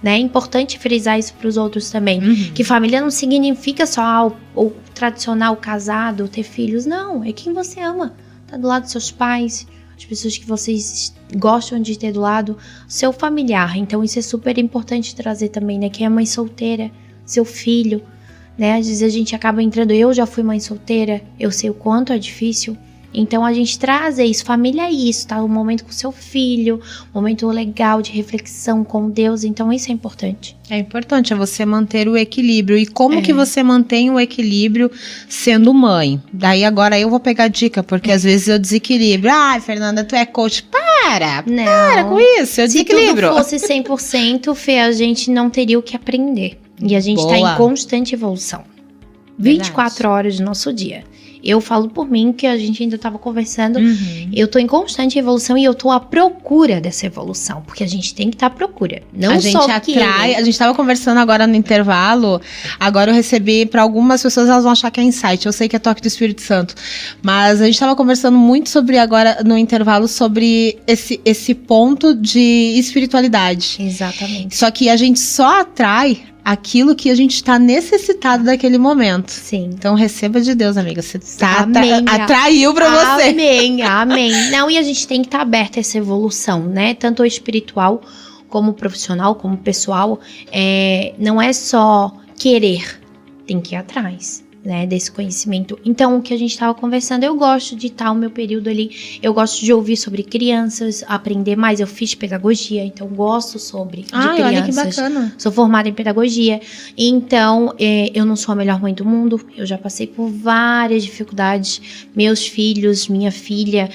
Né? É importante frisar isso para os outros também. Que família não significa só o tradicional casado, ter filhos. Não, é quem você ama. Tá do lado dos seus pais, as pessoas que vocês gostam de ter do lado, seu familiar. Então isso é super importante trazer também, né? Quem é mãe solteira, seu filho, né? Às vezes a gente acaba entrando, eu já fui mãe solteira, eu sei o quanto é difícil. Então a gente traz isso, família é isso, tá? Um momento com seu filho, um momento legal de reflexão com Deus, então isso é importante. É importante, é você manter o equilíbrio. E como que você mantém o equilíbrio sendo mãe? Daí agora eu vou pegar dica, porque às vezes eu desequilibro. Ai, Fernanda, tu é coach. Para com isso, eu desequilibro. Se tudo fosse 100%, Fê, a gente não teria o que aprender. E a gente tá em constante evolução. 24 horas do nosso dia. Eu falo por mim, que a gente ainda estava conversando, eu tô em constante evolução e eu tô à procura dessa evolução, porque a gente tem que estar à procura. Não só a gente tava conversando agora no intervalo, agora eu recebi, para algumas pessoas elas vão achar que é insight, eu sei que é toque do Espírito Santo, mas a gente tava conversando muito sobre, agora no intervalo, sobre esse ponto de espiritualidade. Exatamente. Só que a gente só atrai aquilo que a gente tá necessitado daquele momento. Sim. Então receba de Deus, amiga. Você Amém. atraiu pra você. Amém, amém. Não, e a gente tem que estar aberto a essa evolução, né? Tanto o espiritual, como profissional, como pessoal. Não é só querer, tem que ir atrás, né, desse conhecimento. Então, o que a gente estava conversando, eu gosto de estar o meu período ali, eu gosto de ouvir sobre crianças, aprender mais. Eu fiz pedagogia, então gosto de crianças. Olha que bacana. Sou formada em pedagogia, então eu não sou a melhor mãe do mundo, eu já passei por várias dificuldades. Meus filhos, minha filha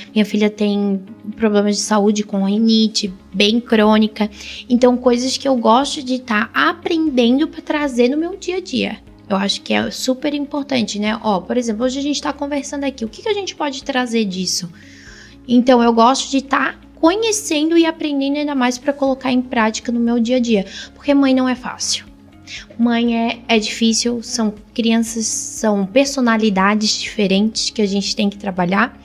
tem problemas de saúde com rinite bem crônica, então coisas que eu gosto de estar aprendendo para trazer no meu dia a dia. Eu acho que é super importante, né? Por exemplo, hoje a gente tá conversando aqui. O que a gente pode trazer disso? Então, eu gosto de estar conhecendo e aprendendo ainda mais para colocar em prática no meu dia a dia. Porque mãe não é fácil. Mãe é difícil, são crianças, são personalidades diferentes que a gente tem que trabalhar.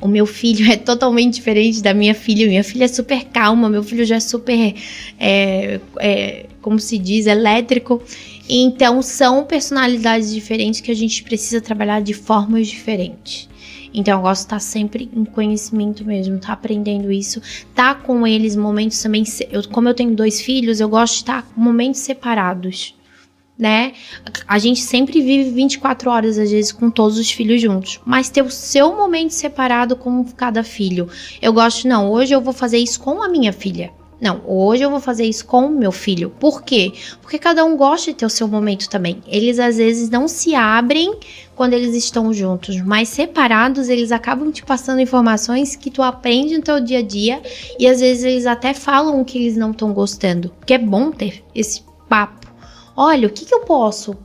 O meu filho é totalmente diferente da minha filha. Minha filha é super calma, meu filho já é super, como se diz, elétrico. Então, são personalidades diferentes que a gente precisa trabalhar de formas diferentes. Então, eu gosto de estar sempre em conhecimento mesmo, estar aprendendo isso, estar com eles momentos também. Como eu tenho 2 filhos, eu gosto de estar em momentos separados, né? A gente sempre vive 24 horas, às vezes, com todos os filhos juntos. Mas ter o seu momento separado com cada filho. Eu gosto, não, hoje eu vou fazer isso com a minha filha. Não, hoje eu vou fazer isso com o meu filho. Por quê? Porque cada um gosta de ter o seu momento também. Eles, às vezes, não se abrem quando eles estão juntos, mas separados, eles acabam te passando informações que tu aprende no teu dia a dia, e às vezes eles até falam o que eles não estão gostando. Porque é bom ter esse papo. Olha, o que eu posso?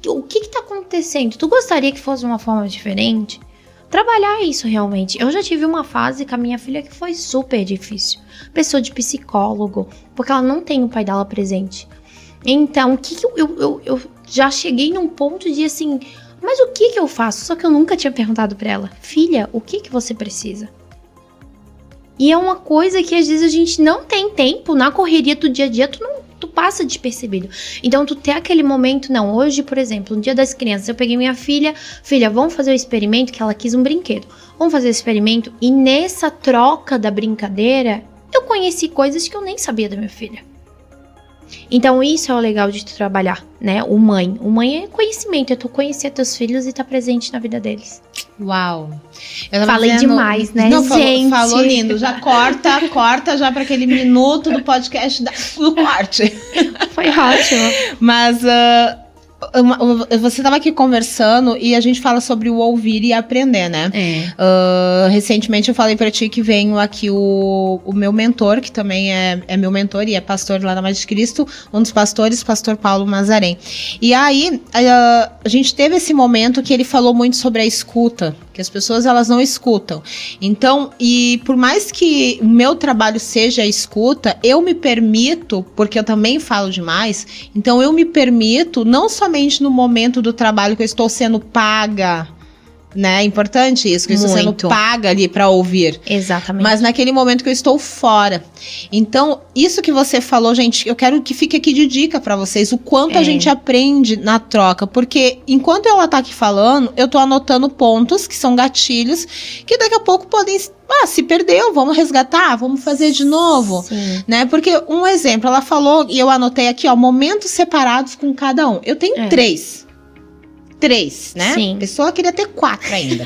O que tá acontecendo? Tu gostaria que fosse de uma forma diferente? Trabalhar isso realmente. Eu já tive uma fase com a minha filha que foi super difícil. Pessoa de psicólogo, porque ela não tem o pai dela presente. Então, eu já cheguei num ponto de assim, mas o que eu faço? Só que eu nunca tinha perguntado pra ela, filha, o que você precisa? E é uma coisa que às vezes a gente não tem tempo, na correria do dia a dia, tu passa despercebido. Então, tu ter aquele momento, não, hoje, por exemplo, no Dia das Crianças, eu peguei minha filha, vamos fazer o experimento, que ela quis um brinquedo. Vamos fazer o experimento, e nessa troca da brincadeira, eu conheci coisas que eu nem sabia da minha filha. Então, isso é o legal de tu trabalhar, né? O mãe é conhecimento, é tu conhecer teus filhos e estar presente na vida deles. Uau. Falei demais, né, não, gente? Falou lindo. Já corta já para aquele minuto do podcast do corte. Foi ótimo. Mas você estava aqui conversando e a gente fala sobre o ouvir e aprender, né? Recentemente eu falei para ti que veio aqui o meu mentor, que também é meu mentor e é pastor lá na Mais de Cristo, um dos pastores, pastor Paulo Mazarém. E aí a gente teve esse momento que ele falou muito sobre a escuta, que as pessoas elas não escutam. Então, e por mais que o meu trabalho seja a escuta, eu me permito, porque eu também falo demais, então eu me permito não somente no momento do trabalho que eu estou sendo paga, né? É importante isso, que eu estou sendo paga ali para ouvir. Exatamente. Mas naquele momento que eu estou fora. Então, isso que você falou, gente, eu quero que fique aqui de dica para vocês, o quanto a gente aprende na troca, porque enquanto ela tá aqui falando, eu tô anotando pontos que são gatilhos, que daqui a pouco podem... se perdeu, vamos resgatar, vamos fazer de novo, né? Porque um exemplo, ela falou, e eu anotei aqui, momentos separados com cada um. Eu tenho 3, né? Sim. A pessoa queria ter 4 ainda.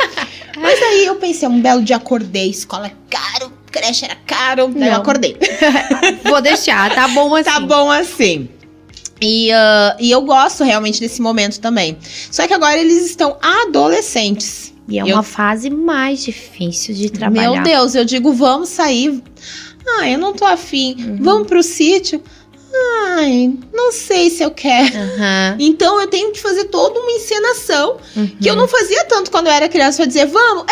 Mas aí eu pensei, um belo dia acordei, escola é caro, creche era caro, daí eu acordei. Vou deixar, tá bom assim. Tá bom assim. E eu gosto realmente desse momento também. Só que agora eles estão adolescentes. E é uma fase mais difícil de trabalhar. Meu Deus, eu digo, vamos sair. Eu não tô afim. Vamos pro sítio. Não sei se eu quero. Então eu tenho que fazer toda uma encenação que eu não fazia tanto quando eu era criança pra dizer, vamos.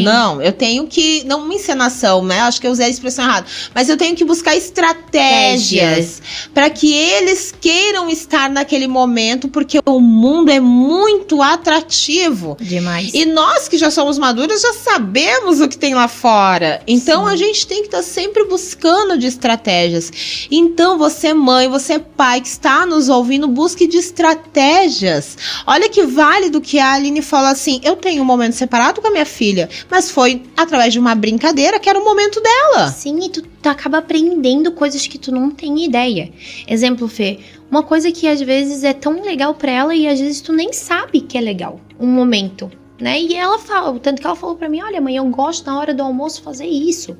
Não, eu tenho que, não uma encenação, né? Acho que eu usei a expressão errada, mas eu tenho que buscar estratégias para que eles queiram estar naquele momento, porque o mundo é muito atrativo. Demais. E nós que já somos maduros já sabemos o que tem lá fora. Então a gente tem que estar sempre buscando de estratégias. Então, você mãe, você pai que está nos ouvindo, busque de estratégias. Olha que válido que a Aline falou assim, eu tenho um momento separado com a minha filha, mas foi através de uma brincadeira que era o momento dela. Sim, e tu acaba aprendendo coisas que tu não tem ideia. Exemplo, Fê, uma coisa que às vezes é tão legal pra ela e às vezes tu nem sabe que é legal. Um momento, né? E ela fala, tanto que ela falou pra mim, olha mãe, eu gosto na hora do almoço fazer isso.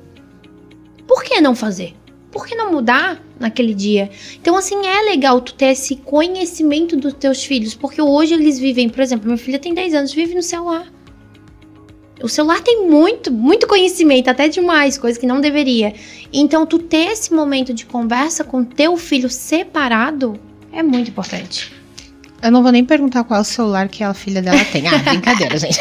Por que não fazer? Por que não mudar naquele dia? Então, assim, é legal tu ter esse conhecimento dos teus filhos, porque hoje eles vivem, por exemplo, minha filha tem 10 anos, vive no celular. O celular tem muito conhecimento, até demais, coisa que não deveria. Então, tu ter esse momento de conversa com teu filho separado é muito importante. Eu não vou nem perguntar qual é o celular que a filha dela tem. Ah, brincadeira, gente.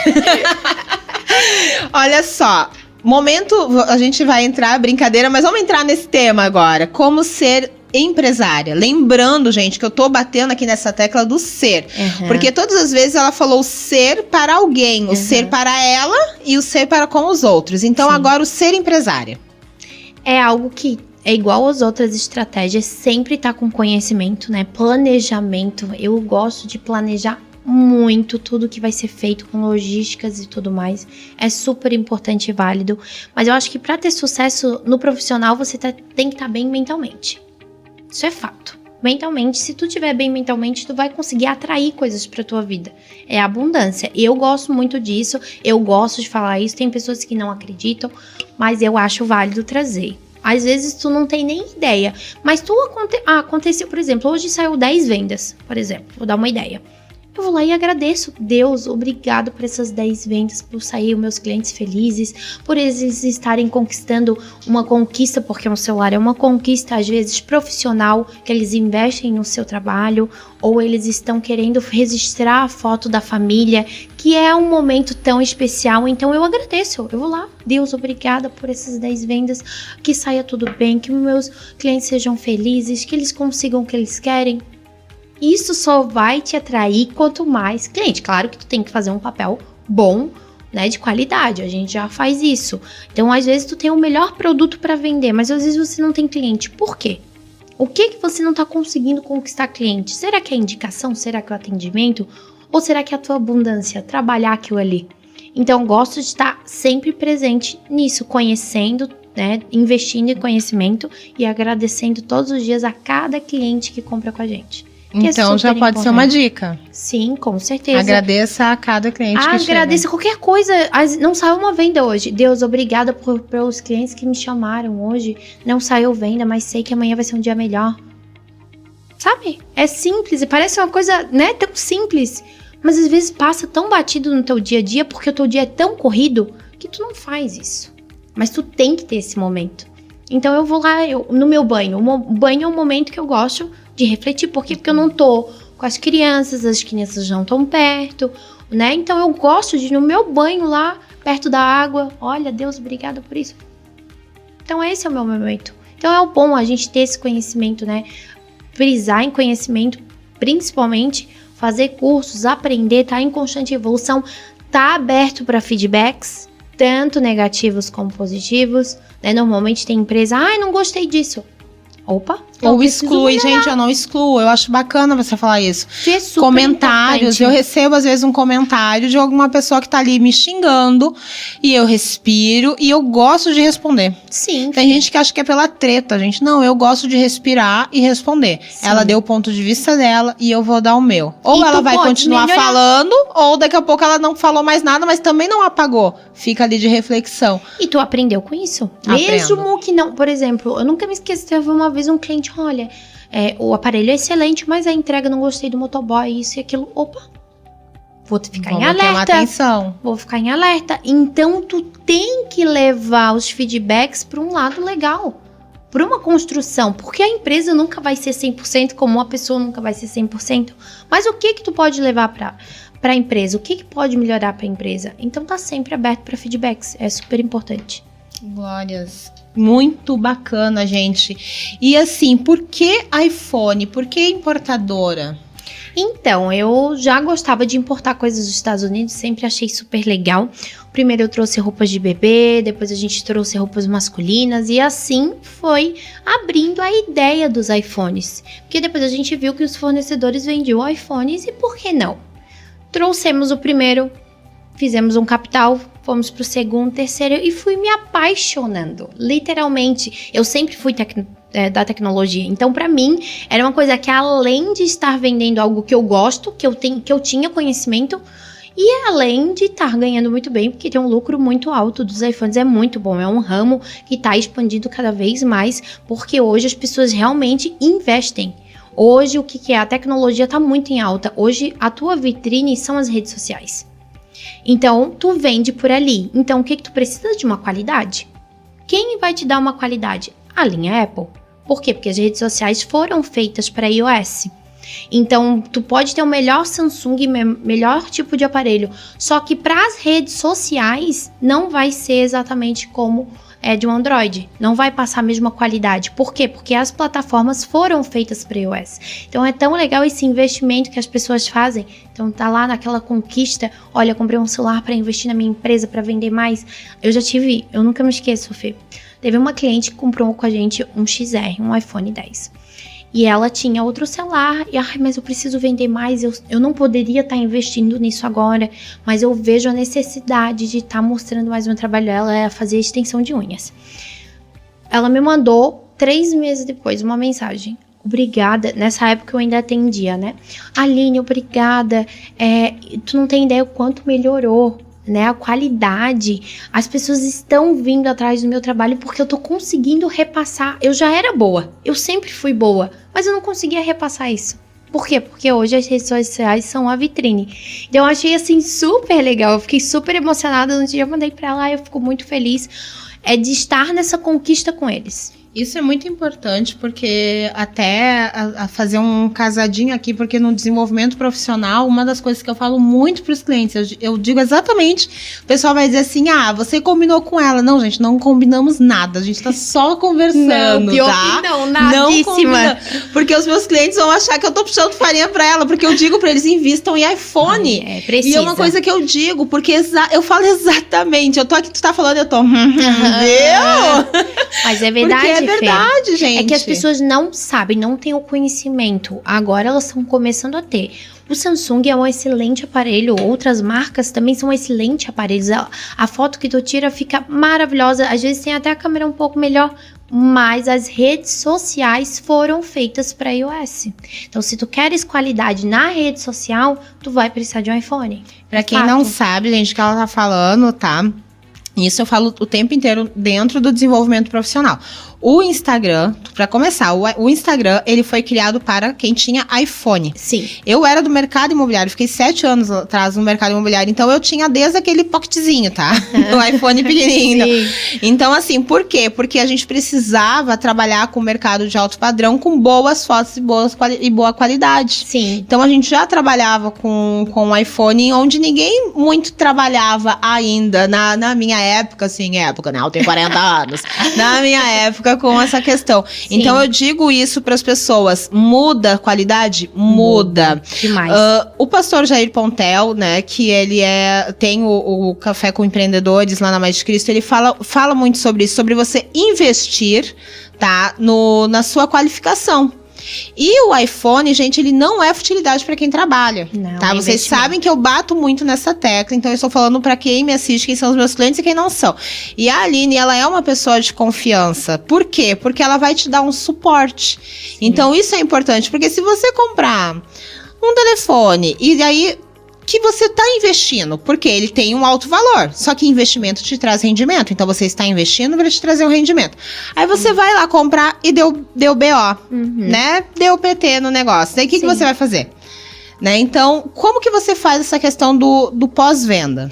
Olha só, momento, a gente vai entrar, brincadeira, mas vamos entrar nesse tema agora. Como ser empresária. Lembrando, gente, que eu tô batendo aqui nessa tecla do ser. Porque todas as vezes ela falou o ser para alguém, o ser para ela e o ser para com os outros. Então, agora o ser empresária. É algo que é igual às outras estratégias, sempre tá com conhecimento, né? Planejamento. Eu gosto de planejar muito tudo que vai ser feito com logísticas e tudo mais. É super importante e válido. Mas eu acho que para ter sucesso no profissional, você tem que estar bem mentalmente. Isso é fato. Mentalmente, se tu estiver bem mentalmente, tu vai conseguir atrair coisas pra tua vida. É abundância. Eu gosto muito disso, eu gosto de falar isso. Tem pessoas que não acreditam, mas eu acho válido trazer. Às vezes tu não tem nem ideia, mas aconteceu, por exemplo, hoje saiu 10 vendas, por exemplo, vou dar uma ideia. Eu vou lá e agradeço. Deus, obrigado por essas 10 vendas, por sair os meus clientes felizes, por eles estarem conquistando uma conquista, porque um celular é uma conquista, às vezes, profissional, que eles investem no seu trabalho, ou eles estão querendo registrar a foto da família, que é um momento tão especial. Então eu agradeço, eu vou lá. Deus, obrigada por essas 10 vendas, que saia tudo bem, que meus clientes sejam felizes, que eles consigam o que eles querem. Isso só vai te atrair quanto mais cliente. Claro que tu tem que fazer um papel bom, né, de qualidade. A gente já faz isso. Então, às vezes, tu tem o melhor produto para vender, mas às vezes você não tem cliente. Por quê? O que você não tá conseguindo conquistar cliente? Será que é a indicação? Será que é o atendimento? Ou será que é a tua abundância? Trabalhar aquilo ali. Então, gosto de estar sempre presente nisso, conhecendo, né, investindo em conhecimento e agradecendo todos os dias a cada cliente que compra com a gente. Então já pode ser uma dica. Sim, com certeza. Agradeça a cada cliente que chega. Agradeça qualquer coisa. Não saiu uma venda hoje. Deus, obrigada pelos clientes que me chamaram hoje. Não saiu venda, mas sei que amanhã vai ser um dia melhor. Sabe? É simples e parece uma coisa, né, tão simples. Mas às vezes passa tão batido no teu dia a dia porque o teu dia é tão corrido que tu não faz isso. Mas tu tem que ter esse momento. Então eu vou lá, no meu banho. O banho é um momento que eu gosto de refletir. Por quê? Porque eu não tô com as crianças não estão perto, né? Então eu gosto de ir no meu banho lá, perto da água. Olha, Deus, obrigada por isso. Então esse é o meu momento. Então é bom a gente ter esse conhecimento, né? Frisar em conhecimento, principalmente fazer cursos, aprender, tá em constante evolução, tá aberto para feedbacks, tanto negativos como positivos, né? Normalmente tem empresa, não gostei disso. Opa. Ou exclui, gente, eu não excluo. Eu acho bacana você falar isso. É super Comentários, importante. eu recebo às vezes um comentário de alguma pessoa que tá ali me xingando e eu respiro e eu gosto de responder. Sim. Tem gente que acha que é pela treta, gente. Não, eu gosto de respirar e responder. Sim. Ela deu o ponto de vista dela e eu vou dar o meu. Ou ela vai continuar falando, ou daqui a pouco ela não falou mais nada, mas também não apagou. Fica ali de reflexão. E tu aprendeu com isso? Aprendo. Mesmo que não, por exemplo, eu nunca me esqueço, teve uma vez um cliente, olha, o aparelho é excelente, mas a entrega não gostei do motoboy, isso e aquilo. Opa, vou ficar em alerta. Atenção. Vou ficar em alerta. Então, tu tem que levar os feedbacks para um lado legal, para uma construção, porque a empresa nunca vai ser 100%, como uma pessoa nunca vai ser 100%. Mas o que tu pode levar para a empresa? O que pode melhorar para a empresa? Então, tá sempre aberto para feedbacks. É super importante. Glórias. Muito bacana, gente. E assim, por que iPhone? Por que importadora? Então, eu já gostava de importar coisas dos Estados Unidos, sempre achei super legal. Primeiro eu trouxe roupas de bebê, depois a gente trouxe roupas masculinas e assim foi abrindo a ideia dos iPhones. Porque depois a gente viu que os fornecedores vendiam iPhones e por que não? Trouxemos o primeiro, fizemos um capital, fomos pro segundo, terceiro e fui me apaixonando. Literalmente, eu sempre fui da tecnologia. Então, pra mim, era uma coisa que além de estar vendendo algo que eu gosto, que eu tinha conhecimento, e além de estar ganhando muito bem, porque tem um lucro muito alto dos iPhones, é muito bom. É um ramo que está expandindo cada vez mais, porque hoje as pessoas realmente investem. Hoje, o que é? A tecnologia está muito em alta. Hoje, a tua vitrine são as redes sociais. Então, tu vende por ali. Então, o que tu precisa de uma qualidade? Quem vai te dar uma qualidade? A linha Apple. Por quê? Porque as redes sociais foram feitas para iOS. Então, tu pode ter o melhor Samsung, melhor tipo de aparelho, só que para as redes sociais não vai ser exatamente como é de um Android, não vai passar a mesma qualidade. Por quê? Porque as plataformas foram feitas para iOS. Então é tão legal esse investimento que as pessoas fazem. Então tá lá naquela conquista, olha, comprei um celular para investir na minha empresa, para vender mais. Eu nunca me esqueço, Fê. Teve uma cliente que comprou com a gente um XR, um iPhone 10. E ela tinha outro celular, e mas eu preciso vender mais, eu não poderia estar investindo nisso agora, mas eu vejo a necessidade de estar mostrando mais o meu trabalho. Ela é fazer extensão de unhas. Ela me mandou 3 meses depois uma mensagem. Obrigada, nessa época eu ainda atendia, né? Aline, obrigada, tu não tem ideia o quanto melhorou, né, a qualidade, as pessoas estão vindo atrás do meu trabalho porque eu tô conseguindo repassar. Eu já era boa, eu sempre fui boa, mas eu não conseguia repassar isso. Por quê? Porque hoje as redes sociais são a vitrine. Então eu achei assim super legal, eu fiquei super emocionada. No dia eu mandei pra ela, eu fico muito feliz de estar nessa conquista com eles. Isso é muito importante, porque até a fazer um casadinho aqui, porque no desenvolvimento profissional, uma das coisas que eu falo muito para os clientes, eu digo exatamente, o pessoal vai dizer assim, você combinou com ela. Não, gente, não combinamos nada, a gente tá só conversando, não, pior tá? Que não, nadíssima. Porque os meus clientes vão achar que eu tô puxando farinha para ela, porque eu digo para eles, invistam em iPhone. Precisa. E é uma coisa que eu digo, porque eu falo exatamente, eu tô aqui, tu tá falando, eu tô, viu? Mas é verdade, porque é verdade, gente. É que as pessoas não sabem, não têm o conhecimento. Agora elas estão começando a ter. O Samsung é um excelente aparelho, outras marcas também são excelentes aparelhos. A foto que tu tira fica maravilhosa, às vezes tem até a câmera um pouco melhor, mas as redes sociais foram feitas para iOS. Então, se tu queres qualidade na rede social, tu vai precisar de um iPhone. Pra quem não sabe, gente, o que ela tá falando, tá? Isso eu falo o tempo inteiro dentro do desenvolvimento profissional. O Instagram, para começar, o Instagram, ele foi criado para quem tinha iPhone. Sim. Eu era do mercado imobiliário, fiquei 7 anos atrás no mercado imobiliário, então eu tinha desde aquele pocketzinho, tá? O iPhone pequenininho. Sim. Então, assim, por quê? Porque a gente precisava trabalhar com o mercado de alto padrão, com boas fotos e boa qualidade. Sim. Então, a gente já trabalhava com o iPhone, onde ninguém muito trabalhava ainda, na minha época, assim, né? Eu tenho 40 anos. Na minha época, com essa questão. Sim. Então eu digo isso para as pessoas, muda a qualidade? Muda. Demais. O pastor Jair Pontel, né, que ele tem o Café com Empreendedores lá na Mais de Cristo, ele fala muito sobre isso, sobre você investir, tá, na sua qualificação. E o iPhone, gente, ele não é futilidade para quem trabalha, não, tá? Vocês sabem que eu bato muito nessa tecla, então eu estou falando para quem me assiste, quem são os meus clientes e quem não são. E a Aline, ela é uma pessoa de confiança. Por quê? Porque ela vai te dar um suporte. Sim. Então isso é importante, porque se você comprar um telefone e aí que você está investindo, porque ele tem um alto valor, só que investimento te traz rendimento, então você está investindo para te trazer um rendimento. Aí você vai lá comprar e deu BO, né? Deu PT no negócio. Daí o que você vai fazer? Né? Então, como que você faz essa questão do pós-venda?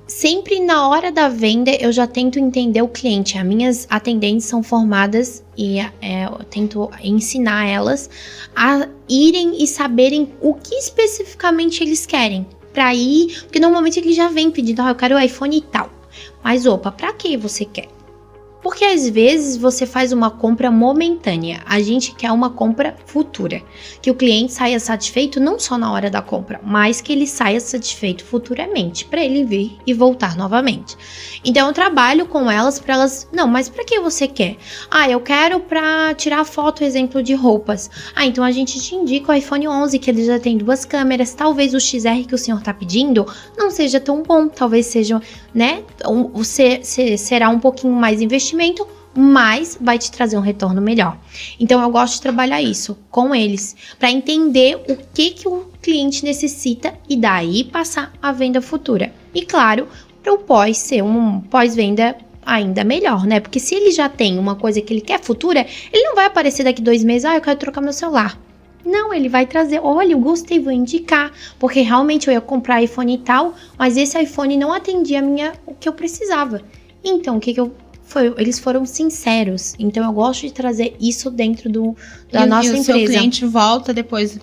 Sempre na hora da venda, eu já tento entender o cliente. As minhas atendentes são formadas e eu tento ensinar elas a irem e saberem o que especificamente eles querem. Pra ir, porque normalmente eles já vêm pedindo, eu quero o iPhone e tal. Mas opa, pra que você quer? Porque às vezes você faz uma compra momentânea. A gente quer uma compra futura. Que o cliente saia satisfeito não só na hora da compra, mas que ele saia satisfeito futuramente, para ele vir e voltar novamente. Então eu trabalho com elas para elas, não, mas para que você quer? Eu quero para tirar foto, exemplo de roupas. Então a gente te indica o iPhone 11, que ele já tem 2 câmeras. Talvez o XR que o senhor tá pedindo não seja tão bom, talvez seja, né, será um pouquinho mais investimento, mas vai te trazer um retorno melhor. Então eu gosto de trabalhar isso com eles, para entender o que o cliente necessita e daí passar a venda futura. E claro, para o pós ser um pós-venda ainda melhor, né? Porque se ele já tem uma coisa que ele quer futura, ele não vai aparecer daqui 2 meses, eu quero trocar meu celular. Não, ele vai trazer, olha, eu gostei, vou indicar, porque realmente eu ia comprar iPhone e tal, mas esse iPhone não atendia o que eu precisava. Então, eles foram sinceros. Então, eu gosto de trazer isso dentro da nossa empresa. E o seu cliente volta depois?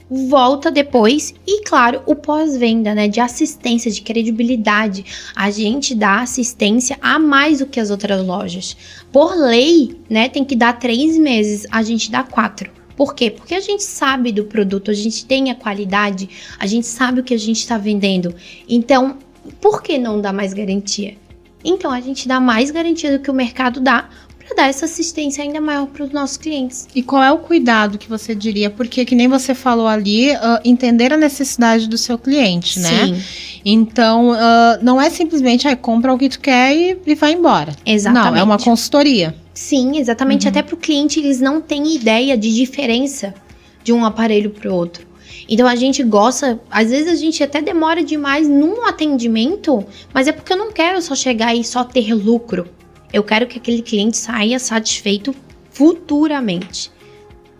Volta depois e, claro, o pós-venda, né, de assistência, de credibilidade. A gente dá assistência a mais do que as outras lojas. Por lei, né, tem que dar 3 meses, a gente dá 4. Por quê? Porque a gente sabe do produto, a gente tem a qualidade, a gente sabe o que a gente está vendendo. Então, por que não dar mais garantia? Então, a gente dá mais garantia do que o mercado dá para dar essa assistência ainda maior para os nossos clientes. E qual é o cuidado que você diria? Porque, que nem você falou ali, entender a necessidade do seu cliente, né? Sim. Então, não é simplesmente, compra o que tu quer e vai embora. Exatamente. Não, é uma consultoria. Sim, exatamente. Até para o cliente, eles não têm ideia de diferença de um aparelho para o outro. Então, a gente gosta, às vezes a gente até demora demais num atendimento, mas é porque eu não quero só chegar e só ter lucro. Eu quero que aquele cliente saia satisfeito futuramente.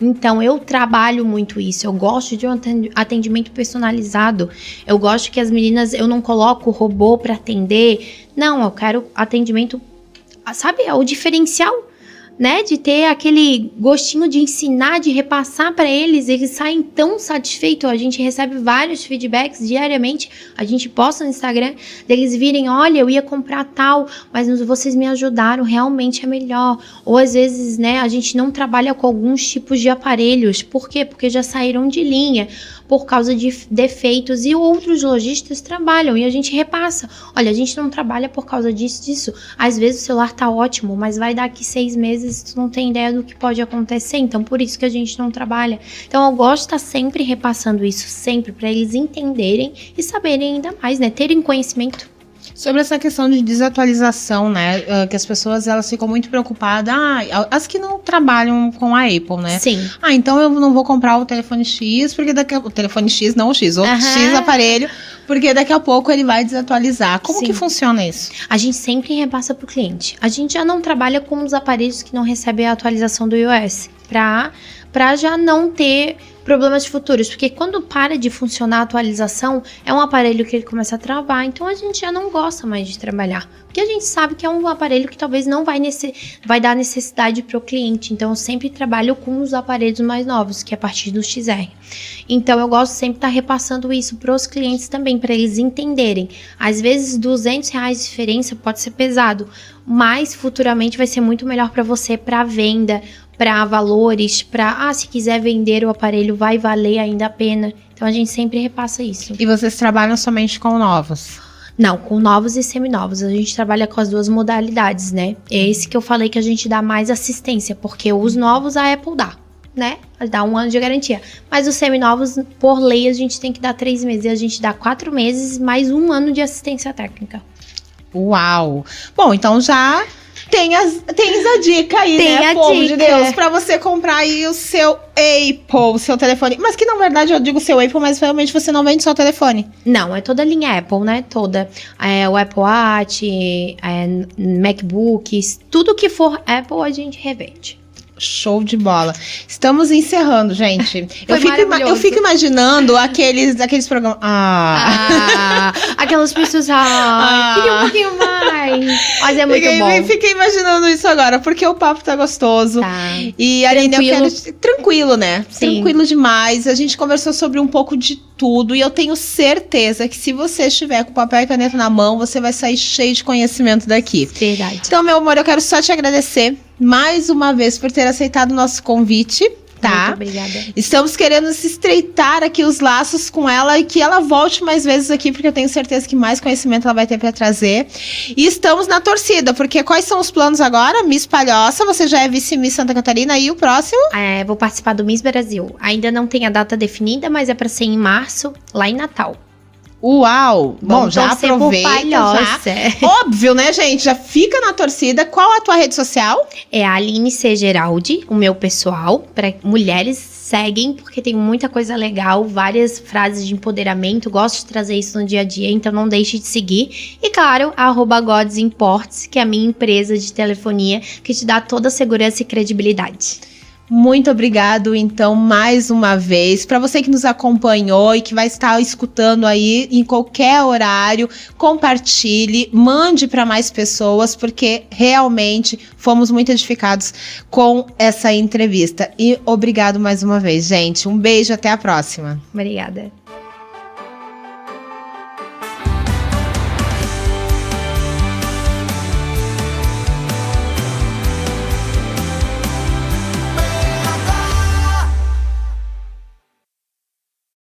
Então, eu trabalho muito isso. Eu gosto de um atendimento personalizado. Eu gosto que as meninas, eu não coloco robô para atender. Não, eu quero atendimento, sabe, é o diferencial, né, de ter aquele gostinho de ensinar, de repassar para eles saem tão satisfeitos. A gente recebe vários feedbacks diariamente, a gente posta no Instagram, deles virem, olha, eu ia comprar tal, mas vocês me ajudaram, realmente é melhor. Ou às vezes, né, a gente não trabalha com alguns tipos de aparelhos. Por quê? Porque já saíram de linha por causa de defeitos e outros lojistas trabalham e a gente repassa. Olha, a gente não trabalha por causa disso. Às vezes o celular tá ótimo, mas vai daqui 6 meses, tu não tem ideia do que pode acontecer, então por isso que a gente não trabalha. Então eu gosto de estar sempre repassando isso, sempre, para eles entenderem e saberem ainda mais, né, terem conhecimento. Sobre essa questão de desatualização, né, que as pessoas, elas ficam muito preocupadas, as que não trabalham com a Apple, né? Sim. Então eu não vou comprar o telefone X, porque o telefone X, não o X, outro X aparelho, porque daqui a pouco ele vai desatualizar. Como que funciona isso? A gente sempre repassa pro cliente. A gente já não trabalha com os aparelhos que não recebem a atualização do iOS, para já não ter problemas futuros, porque quando para de funcionar a atualização, é um aparelho que ele começa a travar, então a gente já não gosta mais de trabalhar, porque a gente sabe que é um aparelho que talvez não vai dar necessidade para o cliente, então eu sempre trabalho com os aparelhos mais novos, que é a partir do XR. Então eu gosto sempre de estar repassando isso para os clientes também, para eles entenderem. Às vezes R$200 de diferença pode ser pesado, mas futuramente vai ser muito melhor para você, para venda, para valores, para se quiser vender o aparelho vai valer ainda a pena. Então a gente sempre repassa isso. E vocês trabalham somente com novos? Não, com novos e seminovos. A gente trabalha com as 2 modalidades, né? É esse que eu falei que a gente dá mais assistência, porque os novos a Apple dá, né? Dá 1 ano de garantia. Mas os seminovos, por lei, a gente tem que dar 3 meses. E a gente dá 4 meses mais 1 ano de assistência técnica. Uau! Bom, então já tens a dica aí, né, povo de Deus, pra você comprar aí o seu Apple, o seu telefone. Mas que, na verdade, eu digo seu Apple, mas realmente você não vende só o telefone. Não, é toda a linha Apple, né? Toda. O Apple Watch, MacBooks, tudo que for Apple a gente revende. Show de bola. Estamos encerrando, gente. Eu fico imaginando aqueles programas. Aquelas pessoas. Queria um pouquinho mais. Mas é muito bom. Fiquei imaginando isso agora, porque o papo tá gostoso. Tá. E, Aline, eu quero. Tranquilo, né? Sim. Tranquilo demais. A gente conversou sobre um pouco de tudo. E eu tenho certeza que se você estiver com papel e caneta na mão, você vai sair cheio de conhecimento daqui. Verdade. Então, meu amor, eu quero só te agradecer mais uma vez por ter aceitado o nosso convite. Tá? Muito obrigada. Estamos querendo se estreitar aqui os laços com ela e que ela volte mais vezes aqui, porque eu tenho certeza que mais conhecimento ela vai ter pra trazer. E estamos na torcida, porque quais são os planos agora? Miss Palhoça, você já é vice-miss Santa Catarina, e o próximo? Vou participar do Miss Brasil. Ainda não tem a data definida, mas é pra ser em março, lá em Natal. Uau! Bom, já torcer por aproveita, Palhoça. Óbvio, né, gente? Já fica na torcida. Qual a tua rede social? É a Aline C. Geraldi, o meu pessoal, para mulheres. Seguem, porque tem muita coisa legal, várias frases de empoderamento. Gosto de trazer isso no dia a dia, então não deixe de seguir. E claro, a @GodsImports, que é a minha empresa de telefonia, que te dá toda a segurança e credibilidade. Muito obrigado, então, mais uma vez. Para você que nos acompanhou e que vai estar escutando aí em qualquer horário, compartilhe, mande para mais pessoas, porque realmente fomos muito edificados com essa entrevista. E obrigado mais uma vez, gente. Um beijo, até a próxima. Obrigada.